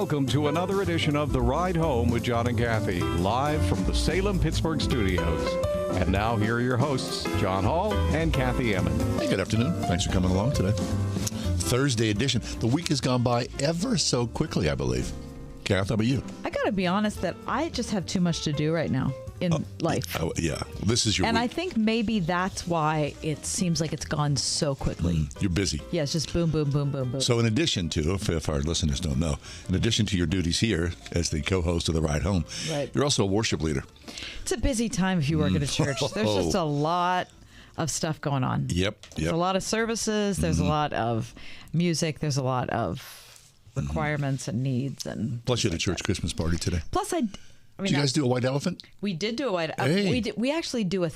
Welcome to another edition of The Ride Home with John and Kathy, live from the Salem-Pittsburgh studios. And now here are your hosts, John Hall and Kathy Emmons. Hey, good afternoon. Thanks for coming along today. Thursday edition. The week has gone by ever so quickly, I believe. Kath, how about you? I got to be honest that I just have too much to do right now in life. Oh, yeah. This is your And week. I think maybe that's why it seems like it's gone so quickly. You're busy. Yeah, it's just boom, boom, boom, boom, boom. So in addition to, if our listeners don't know, in addition to your duties here as the co-host of The Ride Home, Right. You're also a worship leader. It's a busy time if you work at a church. There's just a lot of stuff going on. Yep. There's a lot of services. There's a lot of music. There's a lot of requirements and needs. And Plus, you had a church Christmas party today. plus, I mean, Did you guys do a white elephant? we did do a white. Hey. We actually do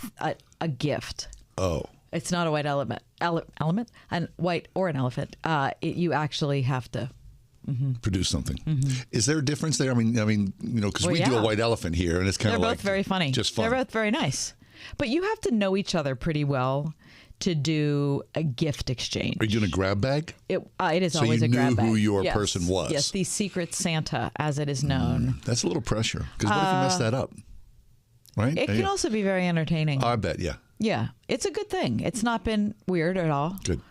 a gift. Oh. It's not a white element, and white or an elephant. You actually have to. Produce something. Is there a difference there? I mean, because Well, we do yeah. a white elephant here, and it's kind They're of like both very funny. just fun. They're both very nice, but you have to know each other pretty well to do a gift exchange. Are you doing a grab bag? It is So always you a grab knew bag. who your Yes. person was. Yes, the Secret Santa, as it is known. That's a little pressure. Because what if you mess that up? Right? It can also be very entertaining. I bet, yeah. Yeah, it's a good thing. It's not been weird at all. Good.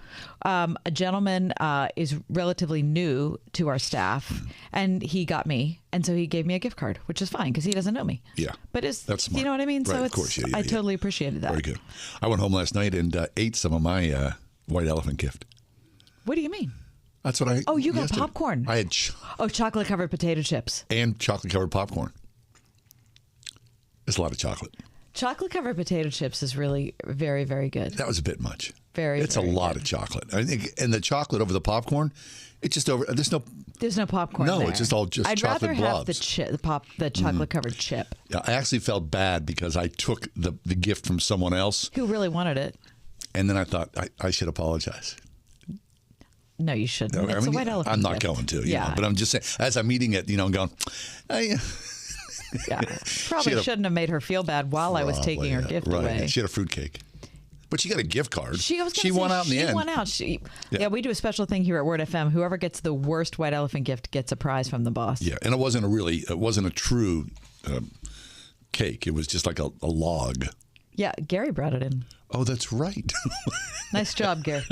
A gentleman is relatively new to our staff, and he got me, and so he gave me a gift card, which is fine because he doesn't know me. Yeah. But That's smart. you know what I mean? Right, So of course. Yeah, I totally appreciated that. Very good. I went home last night and ate some of my white elephant gift. What do you mean? That's what I. Oh, you got yesterday. popcorn. I had Chocolate covered potato chips. and chocolate covered popcorn. It's a lot of chocolate. Chocolate covered potato chips is really very, very good. That was a bit much. Very a very lot good. of chocolate. I think, and the chocolate over the popcorn, it's just over. There's no popcorn. No, there. it's just all just I'd chocolate rather have blobs. the chocolate covered chip. I actually felt bad because I took the gift from someone else, Who really wanted it? and then I thought I should apologize. No, you shouldn't. It's a white elephant. I'm not gift. going to. Yeah. But I'm just saying, as I'm eating it, I'm going. Yeah. Probably had a- shouldn't have made her feel bad while I was taking her gift right. away. She had a fruitcake. But she got a gift card. She won out in the end. She won out. Yeah, we do a special thing here at Word FM. Whoever gets the worst white elephant gift gets a prize from the boss. Yeah, and it wasn't a true cake. It was just like a log. Yeah, Gary brought it in. Oh, that's right. Nice job, Gary.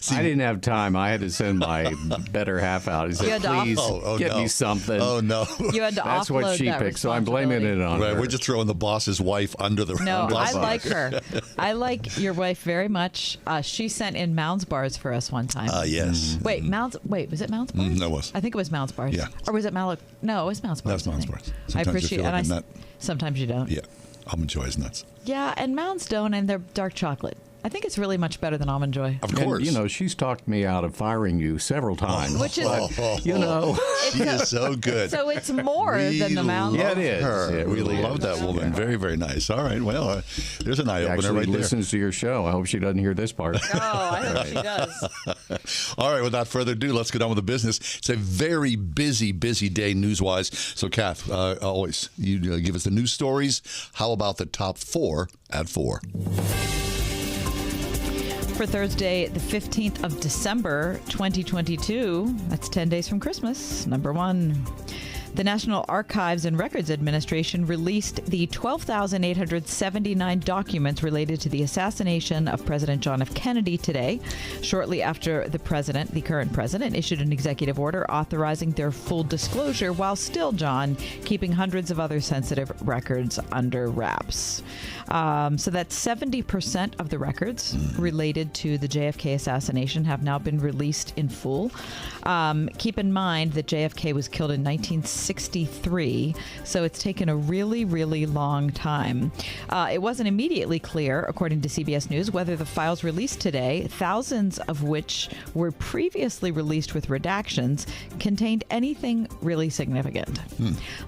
I didn't have time. I had to send my better half out. He You said, had to please get no. me something. Oh, no. You had to That's offload what she that picked, so I'm blaming it on Right, her. we're just throwing the boss's wife under the No, bus. I like her. I like your wife very much. She sent in Mounds bars for us one time. Yes. Wait, was it Mounds bars? that was. I think it was Mounds bars. Yeah. Or was it Malik? No, it was Mounds bars. That's Mounds I think. bars. I Sometimes you appreciate feel it. like a nut. Sometimes you don't. Yeah. Almond Joy is nuts. Yeah, and Mounds don't, and they're dark chocolate. I think it's really much better than Almond Joy. Of course. And, she's talked me out of firing you several times. Which is, She is so good. so it's more than the Mounds. Yeah, it is. Her. It We really love is. that woman. Very, very nice. All right. Well, there's an eye opener Actually right there. listens to your show. I hope she doesn't hear this part. Oh, I hope she does. All right, without further ado, let's get on with the business. It's a very busy day news-wise. So, Kath, always, you give us the news stories. How about the top 4 at 4? For Thursday, the 15th of December, 2022, that's 10 days from Christmas, number 1. The National Archives and Records Administration released the 12,879 documents related to the assassination of President John F. Kennedy today, shortly after the current president, issued an executive order authorizing their full disclosure, while still, John, keeping hundreds of other sensitive records under wraps. So that's 70% of the records related to the JFK assassination have now been released in full. Keep in mind that JFK was killed in 1963, so it's taken a really, really long time. It wasn't immediately clear, according to CBS News, whether the files released today, thousands of which were previously released with redactions, contained anything really significant.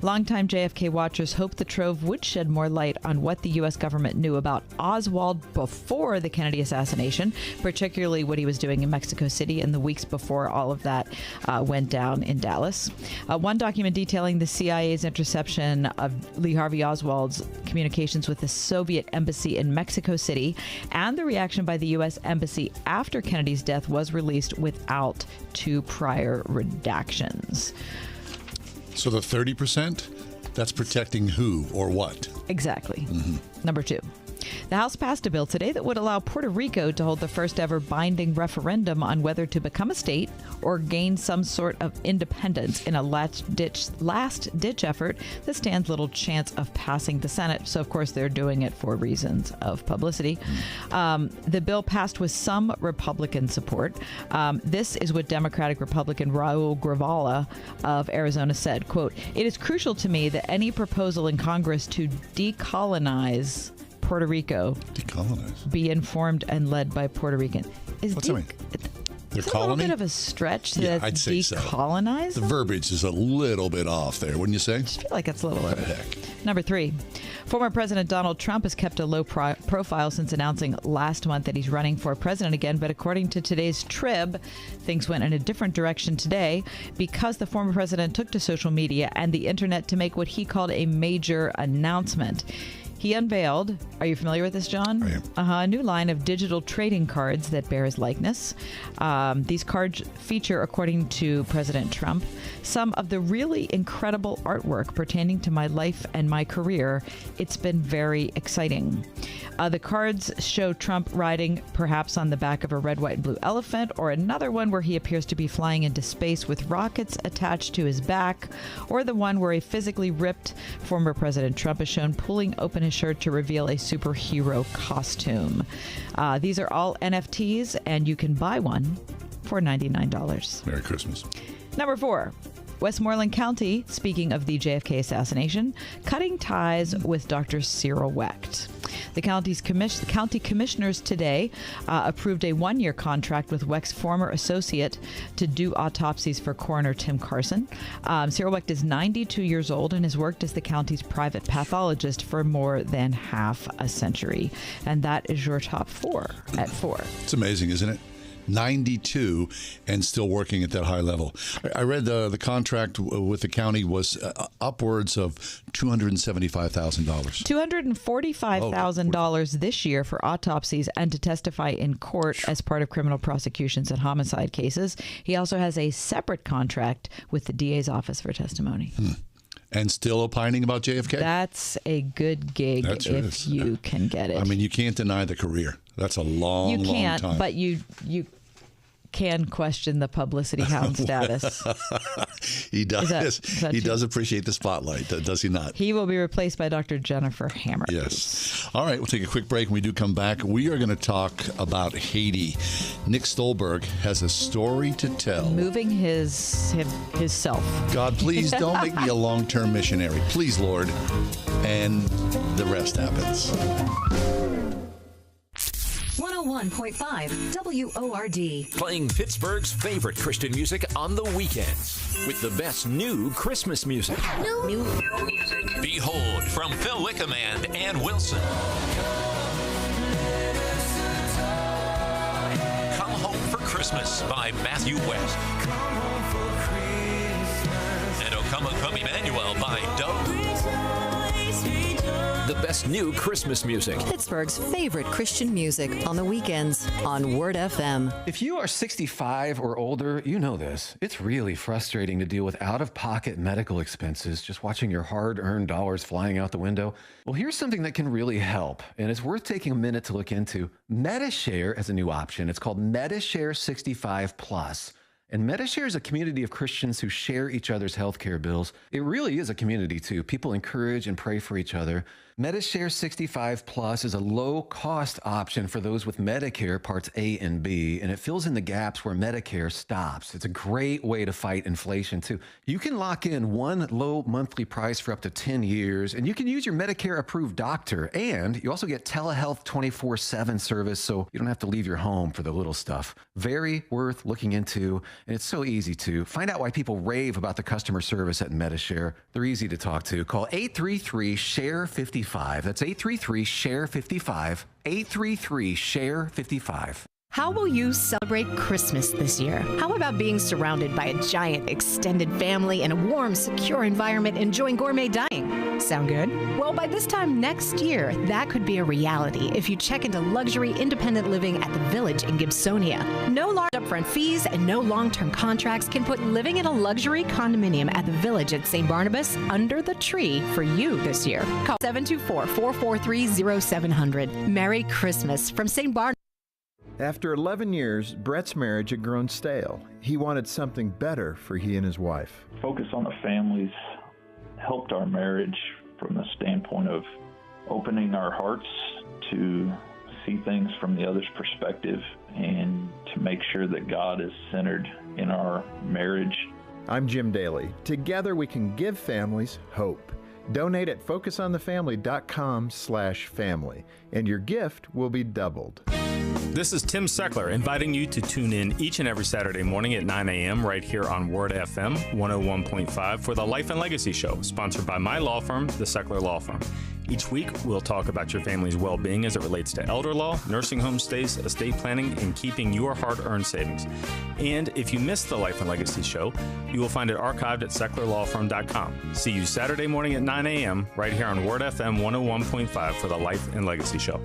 Longtime JFK watchers hoped the trove would shed more light on what the U.S. government knew about Oswald before the Kennedy assassination, particularly what he was doing in Mexico City in the weeks before all of that went down in Dallas. One document detailing the CIA's interception of Lee Harvey Oswald's communications with the Soviet embassy in Mexico City, and the reaction by the U.S. Embassy after Kennedy's death was released without 2 prior redactions. So the 30%, that's protecting who or what? Exactly. Number 2. The House passed a bill today that would allow Puerto Rico to hold the first ever binding referendum on whether to become a state or gain some sort of independence in a last-ditch effort that stands little chance of passing the Senate. So, of course, they're doing it for reasons of publicity. The bill passed with some Republican support. This is what Democratic Republican Raul Gravala of Arizona said, quote, "It is crucial to me that any proposal in Congress to decolonize Puerto Rico be informed and led by Puerto Rican." What's that mean? Their It's a colony? little bit of a stretch Yeah, that I'd say so. decolonize. The verbiage is a little bit off there, wouldn't you say? I just feel like it's a little. What the heck? Number 3. Former President Donald Trump has kept a low profile since announcing last month that he's running for president again. But according to today's Trib, things went in a different direction today because the former president took to social media and the internet to make what he called a major announcement. He unveiled, are you familiar with this, John? I am. A new line of digital trading cards that bear his likeness. These cards feature, according to President Trump, some of the really incredible artwork pertaining to my life and my career. It's been very exciting. The cards show Trump riding perhaps on the back of a red, white, and blue elephant, or another one where he appears to be flying into space with rockets attached to his back, or the one where a physically ripped former President Trump is shown pulling open his shirt to reveal a superhero costume. These are all NFTs, and you can buy one for $99. Merry Christmas. Number 4. Westmoreland County, speaking of the JFK assassination, cutting ties with Dr. Cyril Wecht. The county commissioners today approved a 1-year contract with Wecht's former associate to do autopsies for coroner Tim Carson. Cyril Wecht is 92 years old and has worked as the county's private pathologist for more than half a century. And that is your top 4 at 4. It's amazing, isn't it? 92 and still working at that high level. I read the contract with the county was upwards of $275,000. $245,000 this year for autopsies and to testify in court as part of criminal prosecutions and homicide cases. He also has a separate contract with the DA's office for testimony. And still opining about JFK? That's a good gig if you can get it. I mean, you can't deny the career. That's a long time. You can't, but you can question the publicity hound status. He does. Is that he true? does appreciate the spotlight, does he not? He will be replaced by Dr. Jennifer Hammer. Yes. All right, we'll take a quick break. When we do come back, we are going to talk about Haiti. Nick Stolberg has a story to tell. Moving himself. God, please don't make me a long-term missionary. Please, Lord. And the rest happens. 101.5 WORD. Playing Pittsburgh's favorite Christian music on the weekends with the best new Christmas music. New music. Behold, from Phil Wickham and Ann Wilson. Come Home for Christmas by Matthew West. And O Come, Emmanuel by Doe. The best new Christmas music. Pittsburgh's favorite Christian music on the weekends on Word FM. If you are 65 or older, you know this. It's really frustrating to deal with out-of-pocket medical expenses, just watching your hard-earned dollars flying out the window. Well, here's something that can really help, and it's worth taking a minute to look into. MediShare is a new option. It's called MediShare 65 Plus. And MediShare is a community of Christians who share each other's healthcare bills. It really is a community, too. People encourage and pray for each other. MediShare 65 Plus is a low-cost option for those with Medicare Parts A and B, and it fills in the gaps where Medicare stops. It's a great way to fight inflation, too. You can lock in one low monthly price for up to 10 years, and you can use your Medicare-approved doctor, and you also get telehealth 24/7 service, so you don't have to leave your home for the little stuff. Very worth looking into, and it's so easy to. Find out why people rave about the customer service at MediShare. They're easy to talk to. Call 833-SHARE-55. That's 833-SHARE-55. 833-SHARE-55. How will you celebrate Christmas this year? How about being surrounded by a giant extended family in a warm, secure environment enjoying gourmet dining? Sound good? Well, by this time next year, that could be a reality if you check into luxury independent living at the Village in Gibsonia. No large upfront fees and no long-term contracts can put living in a luxury condominium at the Village at St. Barnabas under the tree for you this year. Call 724-443-0700. Merry Christmas from St. Barnabas. After 11 years, Brett's marriage had grown stale. He wanted something better for he and his wife. Focus on the families helped our marriage from the standpoint of opening our hearts to see things from the other's perspective and to make sure that God is centered in our marriage. I'm Jim Daly. Together we can give families hope. Donate at focusonthefamily.com/family, and your gift will be doubled. This is Tim Seckler inviting you to tune in each and every Saturday morning at 9 a.m. right here on Word FM 101.5 for the Life and Legacy Show, sponsored by my law firm, the Seckler Law Firm. Each week, we'll talk about your family's well-being as it relates to elder law, nursing home stays, estate planning, and keeping your hard-earned savings. And if you missed the Life and Legacy Show, you will find it archived at secklerlawfirm.com. See you Saturday morning at 9 a.m. right here on Word FM 101.5 for the Life and Legacy Show.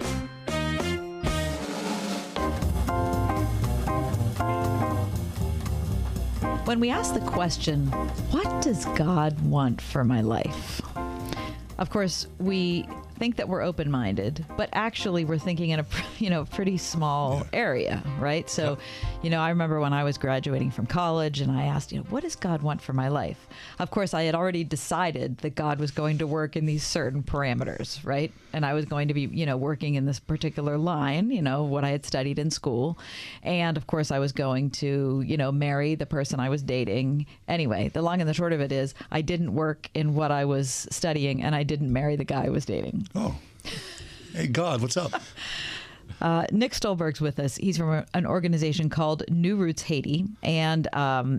When we ask the question, what does God want for my life? Of course, we think that we're open-minded, but actually we're thinking in a pretty small area, right? So, I remember when I was graduating from college and I asked, what does God want for my life? Of course, I had already decided that God was going to work in these certain parameters, right? And I was going to be, working in this particular line, what I had studied in school. And of course, I was going to, marry the person I was dating. Anyway, the long and the short of it is I didn't work in what I was studying and I didn't marry the guy I was dating. Oh, hey, God, what's up? Nick Stolberg's with us. He's from an organization called New Roots Haiti. And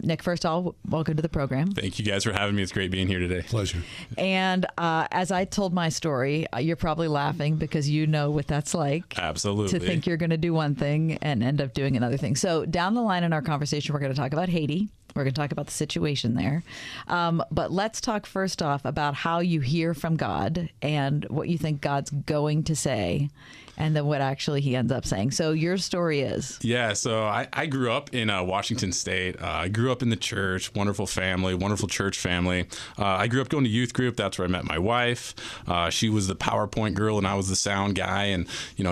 Nick, first of all, welcome to the program. Thank you guys for having me. It's great being here today. Pleasure. And as I told my story, you're probably laughing because you know what that's like. Absolutely. To think you're going to do one thing and end up doing another thing. So down the line in our conversation, we're going to talk about Haiti. We're going to talk about the situation there. But let's talk first off about how you hear from God and what you think God's going to say and then what actually he ends up saying. So your story is? Yeah, so I grew up in Washington State. I grew up in the church, wonderful family, wonderful church family. I grew up going to youth group. That's where I met my wife. She was the PowerPoint girl and I was the sound guy. And,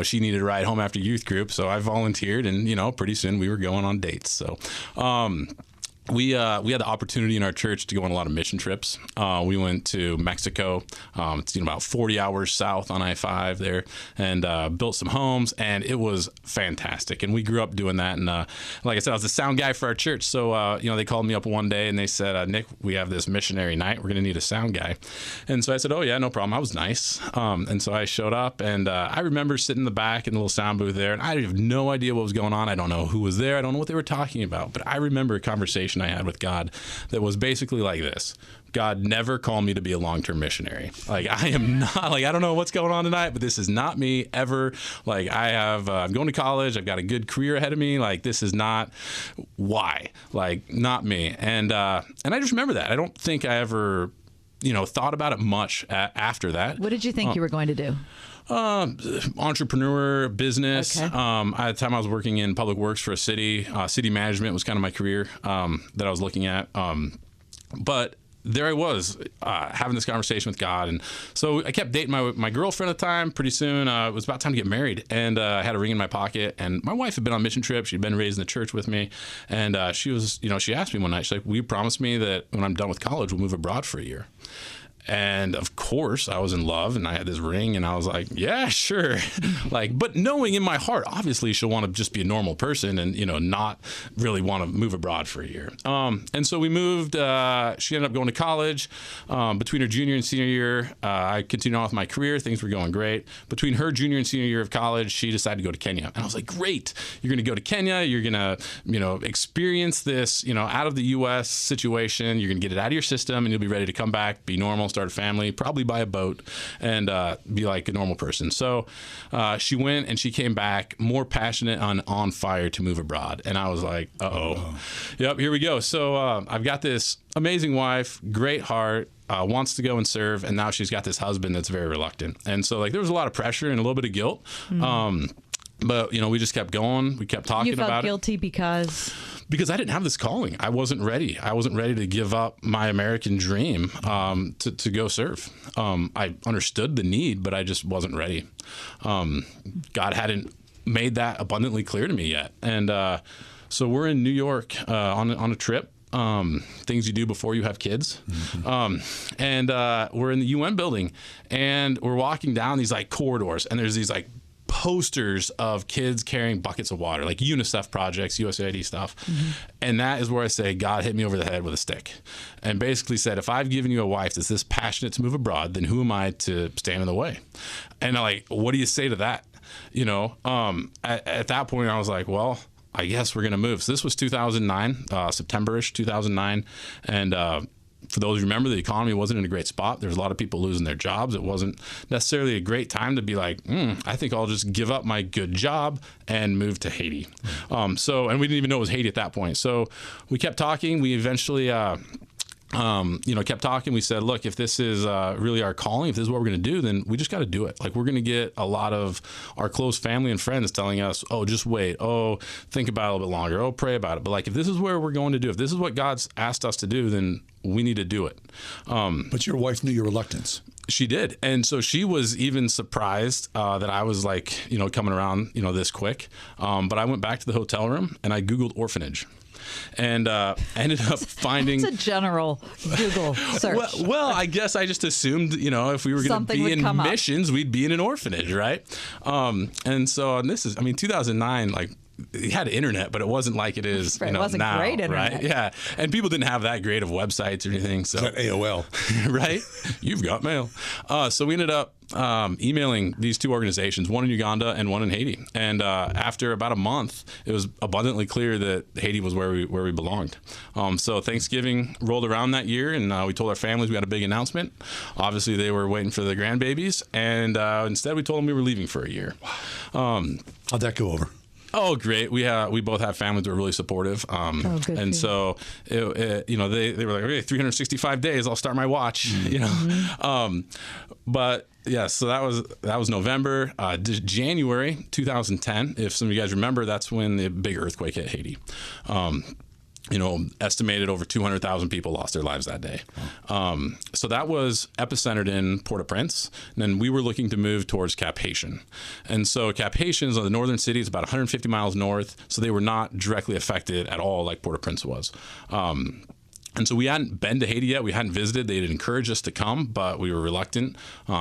she needed a ride home after youth group. So I volunteered and, pretty soon we were going on dates. So, we had the opportunity in our church to go on a lot of mission trips. We went to Mexico. It's about 40 hours south on I-5 there, and built some homes, and it was fantastic. And we grew up doing that. And like I said, I was the sound guy for our church. So they called me up one day and they said, "Nick, we have this missionary night. We're going to need a sound guy." And so I said, "Oh yeah, no problem." I was nice. And so I showed up, and I remember sitting in the back in the little sound booth there, and I have no idea what was going on. I don't know who was there. I don't know what they were talking about. But I remember a conversation I had with God that was basically like this: God never called me to be a long-term missionary. I am not, I don't know what's going on tonight, but this is not me ever. I'm going to college. I've got a good career ahead of me. This is not why, not me. And I just remember that. I don't think I ever, thought about it much after that. What did you think you were going to do? Entrepreneur, business. Okay. At the time I was working in public works for a city. City management was kind of my career that I was looking at. But there I was having this conversation with God. And so I kept dating my girlfriend at the time. Pretty soon it was about time to get married. And I had a ring in my pocket. And my wife had been on mission trip. She'd been raised in the church with me. And she was, she asked me one night, she's like, "Will you promise me that when I'm done with college, we'll move abroad for a year?" And of course, I was in love, and I had this ring, and I was like, "Yeah, sure." But knowing in my heart, obviously, she'll want to just be a normal person, and not really want to move abroad for a year. And so we moved. She ended up going to college. Between her junior and senior year, I continued on with my career. Things were going great. Between her junior and senior year of college, she decided to go to Kenya, and I was like, "Great! You're going to go to Kenya. You're going to, experience this, out of the U.S. situation. You're going to get it out of your system, and you'll be ready to come back, be normal, start start a family, probably buy a boat, and be like a normal person. So she went and she came back more passionate and on fire to move abroad. And I was like, yep, here we go. So I've got this amazing wife, great heart, wants to go and serve, and now she's got this husband that's very reluctant. And so like there was a lot of pressure and a little bit of guilt. But, you know, we just kept going. We kept talking about it. You felt guilty because I didn't have this calling. I wasn't ready. I wasn't ready to give up my American dream to go serve. I understood the need, but I just wasn't ready. God hadn't made that abundantly clear to me yet. And so we're in New York on a trip. Things you do before you have kids. And we're in the UN building, and we're walking down these like corridors, and there's these like posters of kids carrying buckets of water, like UNICEF projects, USAID stuff. And that is where I say God hit me over the head with a stick and basically said, if I've given you a wife that's this passionate to move abroad, then who am I to stand in the way? And I'm like, what do you say to that? You know, at that point I was like, well, I guess we're going to move. So this was 2009, September-ish 2009. And for those who remember, the economy wasn't in a great spot. There was a lot of people losing their jobs. It wasn't necessarily a great time to be like, I think I'll just give up my good job and move to Haiti. And we didn't even know it was Haiti at that point. So we kept talking. We eventually kept talking. We said, look, if this is really our calling, if this is what we're going to do, then we just got to do it. Like, we're going to get a lot of our close family and friends telling us, oh, just wait. Oh, think about it a little bit longer. Oh, pray about it. But like, if this is where we're going to do, if this is what God's asked us to do, then we need to do it. But your wife knew your reluctance. She did. And so she was even surprised that I was like, coming around, this quick. But I went back to the hotel room and I Googled orphanage. And ended up finding... It's a general Google search. Well, I guess I just assumed, if we were going to be in missions, we'd be in an orphanage, right? And this is, 2009, like, it had internet, but it wasn't like it is it wasn't now, great internet. Right? Yeah, and people didn't have that great of websites or anything. So that AOL, right? You've got mail. So we ended up emailing these two organizations, one in Uganda and one in Haiti. And after about a month, it was abundantly clear that Haiti was where we belonged. So Thanksgiving rolled around that year, and we told our families we had a big announcement. Obviously, they were waiting for the grandbabies, and instead we told them we were leaving for a year. How'd that go over? Oh, great. We both have families that were really supportive. And so, they were like, okay, 365 days, I'll start my watch, But yeah, so that was November. January 2010, if some of you guys remember, that's when the big earthquake hit Haiti. Estimated over 200,000 people lost their lives that day. So that was epicentered in Port-au-Prince. And then we were looking to move towards Cap Haitian. And so Cap Haitian is the northern city. It's about 150 miles north. So they were not directly affected at all like Port-au-Prince was. And so we hadn't been to Haiti yet. We hadn't visited. They had encouraged us to come, but we were reluctant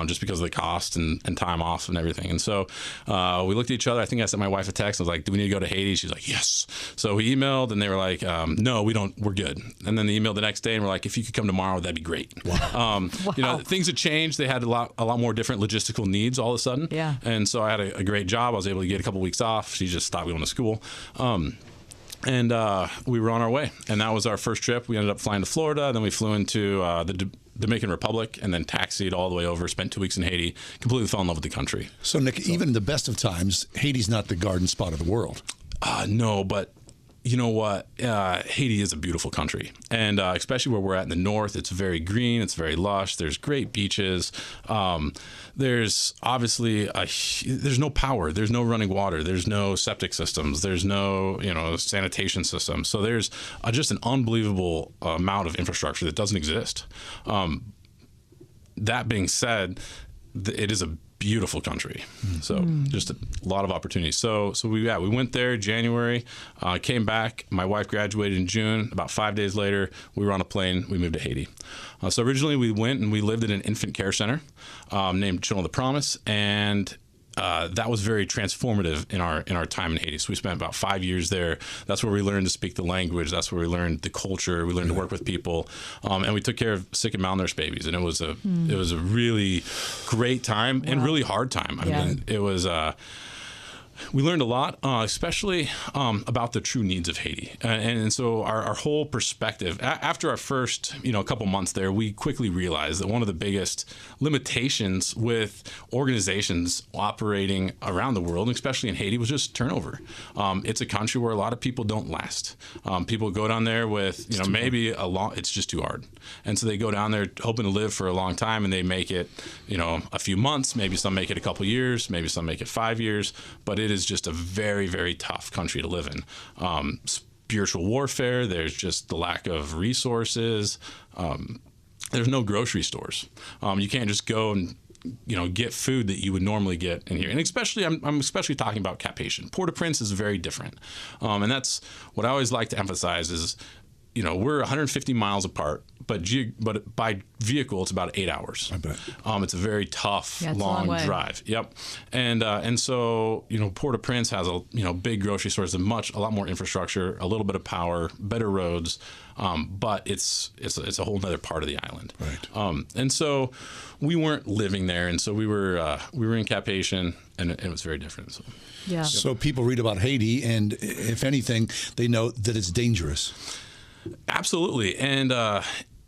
just because of the cost and time off and everything. And so we looked at each other. I think I sent my wife a text. I was like, do we need to go to Haiti? She's like, yes. So we emailed, and they were like, no, we don't. We're good. And then they emailed the next day, and we're like, if you could come tomorrow, that'd be great. Wow. Things had changed. They had a lot more different logistical needs all of a sudden. Yeah. And so I had a great job. I was able to get a couple weeks off. She just stopped going to school. And we were on our way. And that was our first trip. We ended up flying to Florida. Then we flew into the Dominican Republic and then taxied all the way over, spent 2 weeks in Haiti, completely fell in love with the country. So, Nick, even in the best of times, Haiti's not the garden spot of the world. No, but you know what? Haiti is a beautiful country. And especially where we're at in the north, it's very green, it's very lush, there's great beaches. There's obviously there's no power, there's no running water, there's no septic systems, there's no sanitation system. So there's just an unbelievable amount of infrastructure that doesn't exist. That being said, it is a beautiful country. So just a lot of opportunities. So we went there January, came back. My wife graduated in June. About 5 days later, we were on a plane. We moved to Haiti. So originally we went and we lived in an infant care center named Children of the Promise, and that was very transformative in our time in Haiti. So we spent about 5 years there. That's where we learned to speak the language. That's where we learned the culture. We learned to work with people, and we took care of sick and malnourished babies. And it was a really great time and really hard time. I mean, it was. We learned a lot, especially about the true needs of Haiti. And so our whole perspective, after our first, couple months there, we quickly realized that one of the biggest limitations with organizations operating around the world, especially in Haiti, was just turnover. It's a country where a lot of people don't last. People go down there with, maybe it's just too hard. And so they go down there hoping to live for a long time, and they make it, a few months, maybe some make it a couple years, maybe some make it 5 years, but it is just a very, very tough country to live in. Spiritual warfare, there's just the lack of resources. There's no grocery stores. You can't just go and get food that you would normally get in here. And especially, I'm especially talking about Cap-Haïtien. Port-au-Prince is very different. And that's what I always like to emphasize is, we're 150 miles apart, but by vehicle, it's about 8 hours. I bet. It's a very tough, long drive. Yep. And so, Port-au-Prince has big grocery stores, a lot more infrastructure, a little bit of power, better roads, but it's a whole other part of the island. Right. And so we weren't living there, and so we were in Cap-Haïtien, and it was very different. So. Yeah. So people read about Haiti, and if anything, they know that it's dangerous. Absolutely. And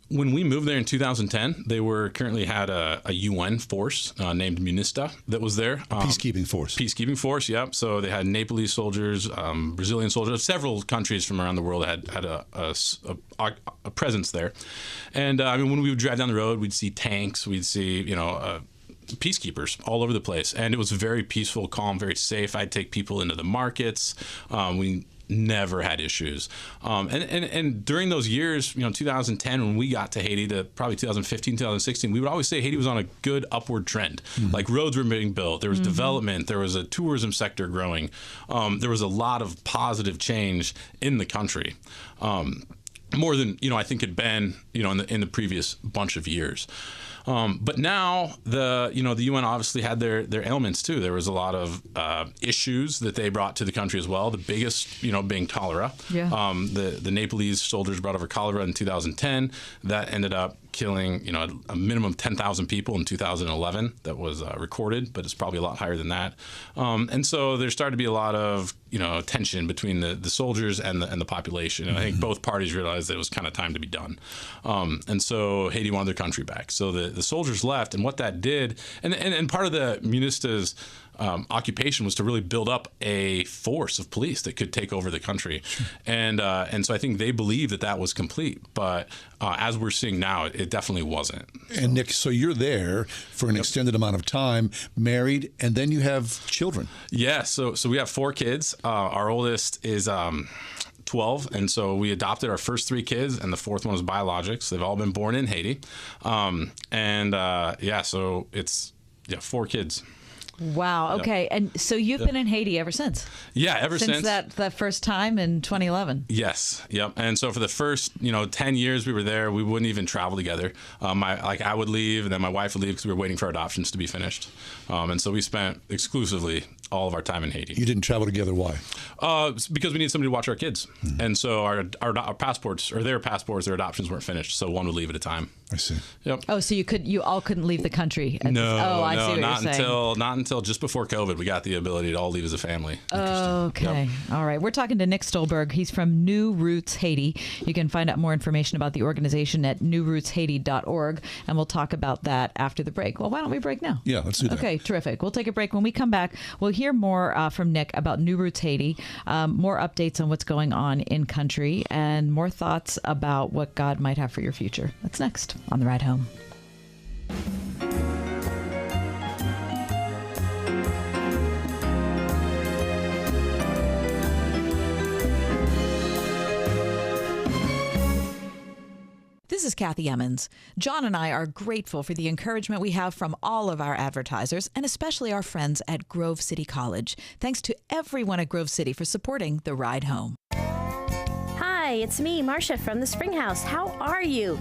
when we moved there in 2010, they currently had a UN force named MUNISTA that was there. Peacekeeping force. Peacekeeping force, yep. So they had Nepalese soldiers, Brazilian soldiers, several countries from around the world had a presence there. And when we would drive down the road, we'd see tanks, we'd see, peacekeepers all over the place. And it was very peaceful, calm, very safe. I'd take people into the markets. We never had issues. And during those years, 2010, when we got to Haiti, to probably 2015, 2016, we would always say Haiti was on a good upward trend. Mm-hmm. Like roads were being built, there was development, there was a tourism sector growing. There was a lot of positive change in the country. More than, I think had been, in the previous bunch of years. But now the UN obviously had their ailments too. There was a lot of issues that they brought to the country as well. The biggest, being cholera. Yeah. The Nepalese soldiers brought over cholera in 2010. That ended up killing, a minimum 10,000 people in 2011. That was recorded, but it's probably a lot higher than that. And so there started to be a lot of, tension between the soldiers and the population. And I think both parties realized that it was kind of time to be done. And so Haiti wanted their country back. So the soldiers left, and what that did, and part of the MUNISTA's occupation was to really build up a force of police that could take over the country. Sure. And so I think they believed that was complete. But as we're seeing now, it definitely wasn't. And Nick, so you're there for an extended amount of time, married, and then you have children. Yeah, so we have 4 kids. Our oldest is 12, and so we adopted our first 3 kids, and the 4th one was biologics. They've all been born in Haiti. So it's 4 kids. Wow. Okay. Yep. And so you've been in Haiti ever since? Yeah, ever since that first time in 2011. Yes. Yep. And so for the first 10 years we were there, we wouldn't even travel together. I would leave, and then my wife would leave because we were waiting for our adoptions to be finished. And so we spent exclusively all of our time in Haiti. You didn't travel together. Why? Because we needed somebody to watch our kids, and so our passports, or their passports, their adoptions weren't finished. So one would leave at a time. I see. Yep. Oh, so you all couldn't leave the country? I see what you're saying. Not until just before COVID, we got the ability to all leave as a family. Okay. Yep. All right. We're talking to Nick Stolberg. He's from New Roots Haiti. You can find out more information about the organization at newrootshaiti.org, and we'll talk about that after the break. Well, why don't we break now? Yeah, let's do that. Okay, terrific. We'll take a break. When we come back, we'll hear more from Nick about New Roots Haiti, more updates on what's going on in country, and more thoughts about what God might have for your future. That's next on The Ride Home. This is Kathy Emmons. John and I are grateful for the encouragement we have from all of our advertisers, and especially our friends at Grove City College. Thanks to everyone at Grove City for supporting The Ride Home. Hi, it's me, Marcia from the Springhouse. How are you?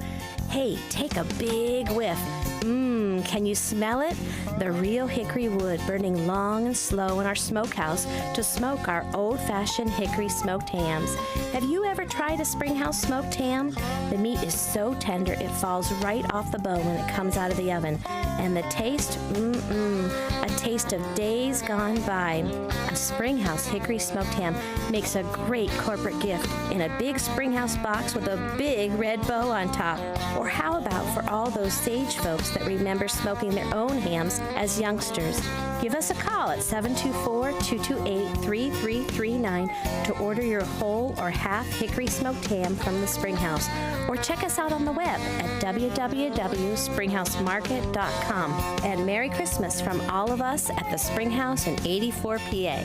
Hey, take a big whiff. Can you smell it? The real hickory wood burning long and slow in our smokehouse to smoke our old-fashioned hickory smoked hams. Have you ever tried a Springhouse smoked ham? The meat is so tender it falls right off the bone when it comes out of the oven. And the taste, a taste of days gone by. A Springhouse hickory smoked ham makes a great corporate gift in a big Springhouse box with a big red bow on top. Or how about for all those sage folks that remember smoking their own hams as youngsters? Give us a call at 724-228-3339 to order your whole or half hickory smoked ham from the Springhouse. Or check us out on the web at www.springhousemarket.com. And Merry Christmas from all of us at the Springhouse in 84 PA.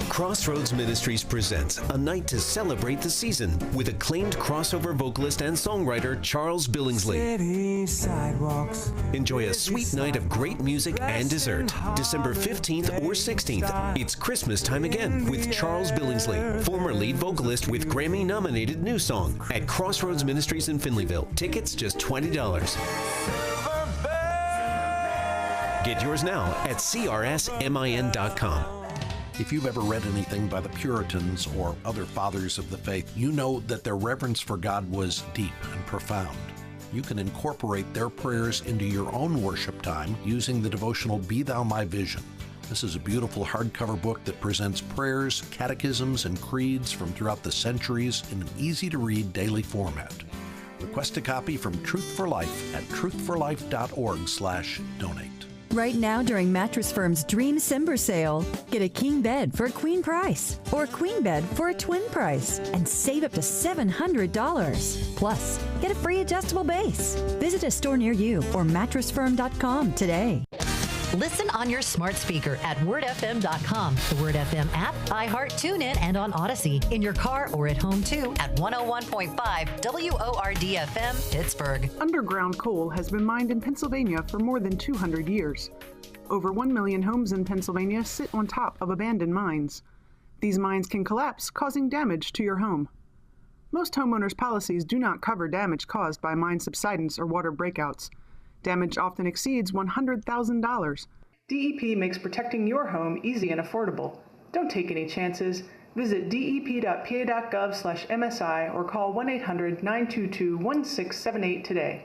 Crossroads Ministries presents a night to celebrate the season with acclaimed crossover vocalist and songwriter Charles Billingsley. Enjoy a sweet night of great music and dessert. December 15th or 16th, it's Christmas time again with Charles Billingsley, former lead vocalist with Grammy-nominated New Song at Crossroads Ministries in Finleyville. Tickets just $20. Get yours now at crsmin.com. If you've ever read anything by the Puritans or other fathers of the faith, you know that their reverence for God was deep and profound. You can incorporate their prayers into your own worship time using the devotional Be Thou My Vision. This is a beautiful hardcover book that presents prayers, catechisms, and creeds from throughout the centuries in an easy-to-read daily format. Request a copy from Truth for Life at truthforlife.org/donate. Right now during Mattress Firm's Dream December sale, get a king bed for a queen price or a queen bed for a twin price and save up to $700. Plus, get a free adjustable base. Visit a store near you or mattressfirm.com today. Listen on your smart speaker at wordfm.com, the Word FM app, iHeart, TuneIn, and on Odyssey. In your car or at home, too, at 101.5 WORD-FM, Pittsburgh. Underground coal has been mined in Pennsylvania for more than 200 years. Over 1 million homes in Pennsylvania sit on top of abandoned mines. These mines can collapse, causing damage to your home. Most homeowners' policies do not cover damage caused by mine subsidence or water breakouts. Damage often exceeds $100,000. DEP makes protecting your home easy and affordable. Don't take any chances. Visit dep.pa.gov/MSI or call 1-800-922-1678 today.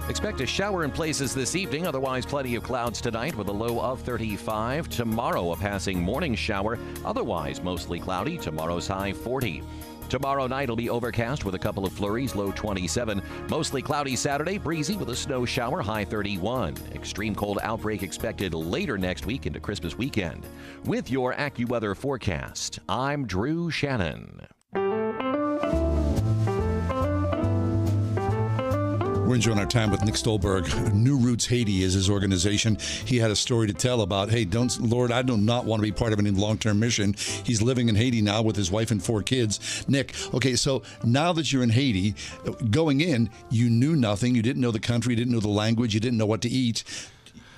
Expect a shower in places this evening, otherwise plenty of clouds tonight with a low of 35. Tomorrow, a passing morning shower, otherwise mostly cloudy. Tomorrow's high 40. Tomorrow night will be overcast with a couple of flurries, low 27. Mostly cloudy Saturday, breezy with a snow shower, high 31. Extreme cold outbreak expected later next week into Christmas weekend. With your AccuWeather forecast, I'm Drew Shannon. We're enjoying our time with Nick Stolberg. New Roots Haiti is his organization. He had a story to tell about, hey, Lord, I do not want to be part of any long-term mission. He's living in Haiti now with his wife and 4 kids. Nick, okay, so now that you're in Haiti, going in, you knew nothing. You didn't know the country, you didn't know the language, you didn't know what to eat.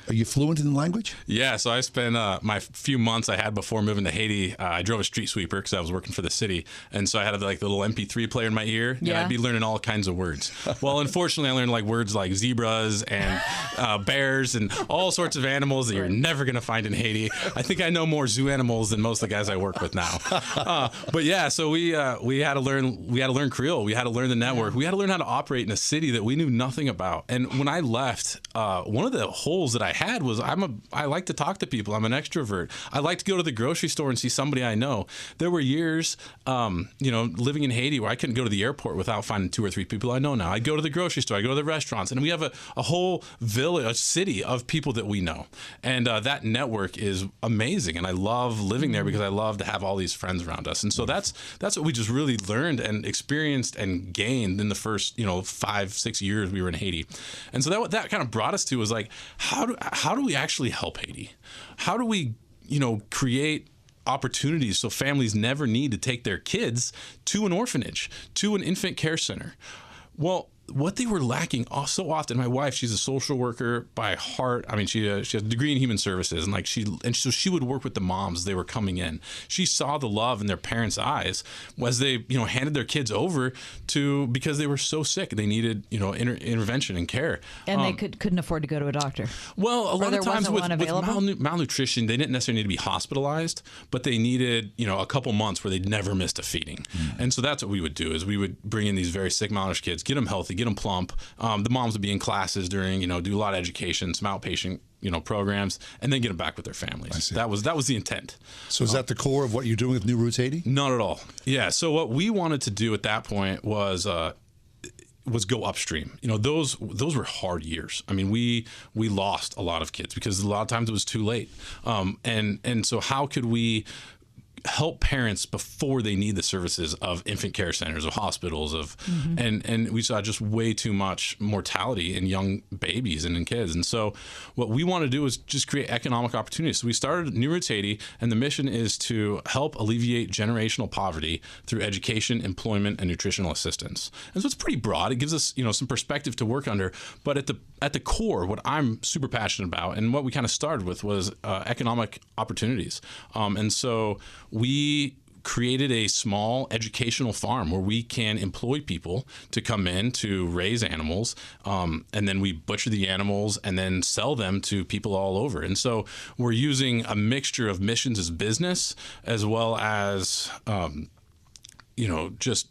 Are you fluent in the language? Yeah, so I spent my few months I had before moving to Haiti. I drove a street sweeper because I was working for the city, and so I had like the little MP3 player in my ear, and I'd be learning all kinds of words. Well, unfortunately, I learned like words like zebras and bears and all sorts of animals that you're never gonna find in Haiti. I think I know more zoo animals than most of the guys I work with now. But yeah, so we had to learn Creole. We had to learn the network. We had to learn how to operate in a city that we knew nothing about. And when I left, one of the holes that I had was I like to talk to people. I'm an extrovert. I like to go to the grocery store and see somebody I know. There were years, living in Haiti where I couldn't go to the airport without finding 2 or 3 people I know now. I go to the grocery store. I go to the restaurants, and we have a whole village, a city of people that we know. And that network is amazing. And I love living there because I love to have all these friends around us. And so that's what we just really learned and experienced and gained in the first 5-6 years we were in Haiti. And so that kind of brought us to was like, how do we actually help Haiti? How do we, create opportunities so families never need to take their kids to an orphanage, to an infant care center? Well, what they were lacking so often, my wife, she's a social worker by heart. I mean, she has a degree in human services, and so she would work with the moms as they were coming in. She saw the love in their parents' eyes as they, handed their kids over because they were so sick. They needed, intervention and care. And they couldn't afford to go to a doctor. Well, a lot of times with malnutrition, they didn't necessarily need to be hospitalized, but they needed, a couple months where they'd never missed a feeding. And so that's what we would do, is we would bring in these very sick, malnourished kids, get them healthy, get them plump. The moms would be in classes during, do a lot of education, some outpatient, programs, and then get them back with their families. That was the intent. So is that the core of what you're doing with New Roots Haiti? Not at all. Yeah. So what we wanted to do at that point was go upstream. Those were hard years. I mean, we lost a lot of kids because a lot of times it was too late. And so how could we help parents before they need the services of infant care centers, of hospitals, and we saw just way too much mortality in young babies and in kids. And so what we want to do is just create economic opportunities. So we started New Roots Haiti, and the mission is to help alleviate generational poverty through education, employment, and nutritional assistance. And so it's pretty broad. It gives us, some perspective to work under. But at the core, what I'm super passionate about, and what we kind of started with, was economic opportunities. And so we created a small educational farm where we can employ people to come in to raise animals, and then we butcher the animals and then sell them to people all over. And so we're using a mixture of missions as business, as well as just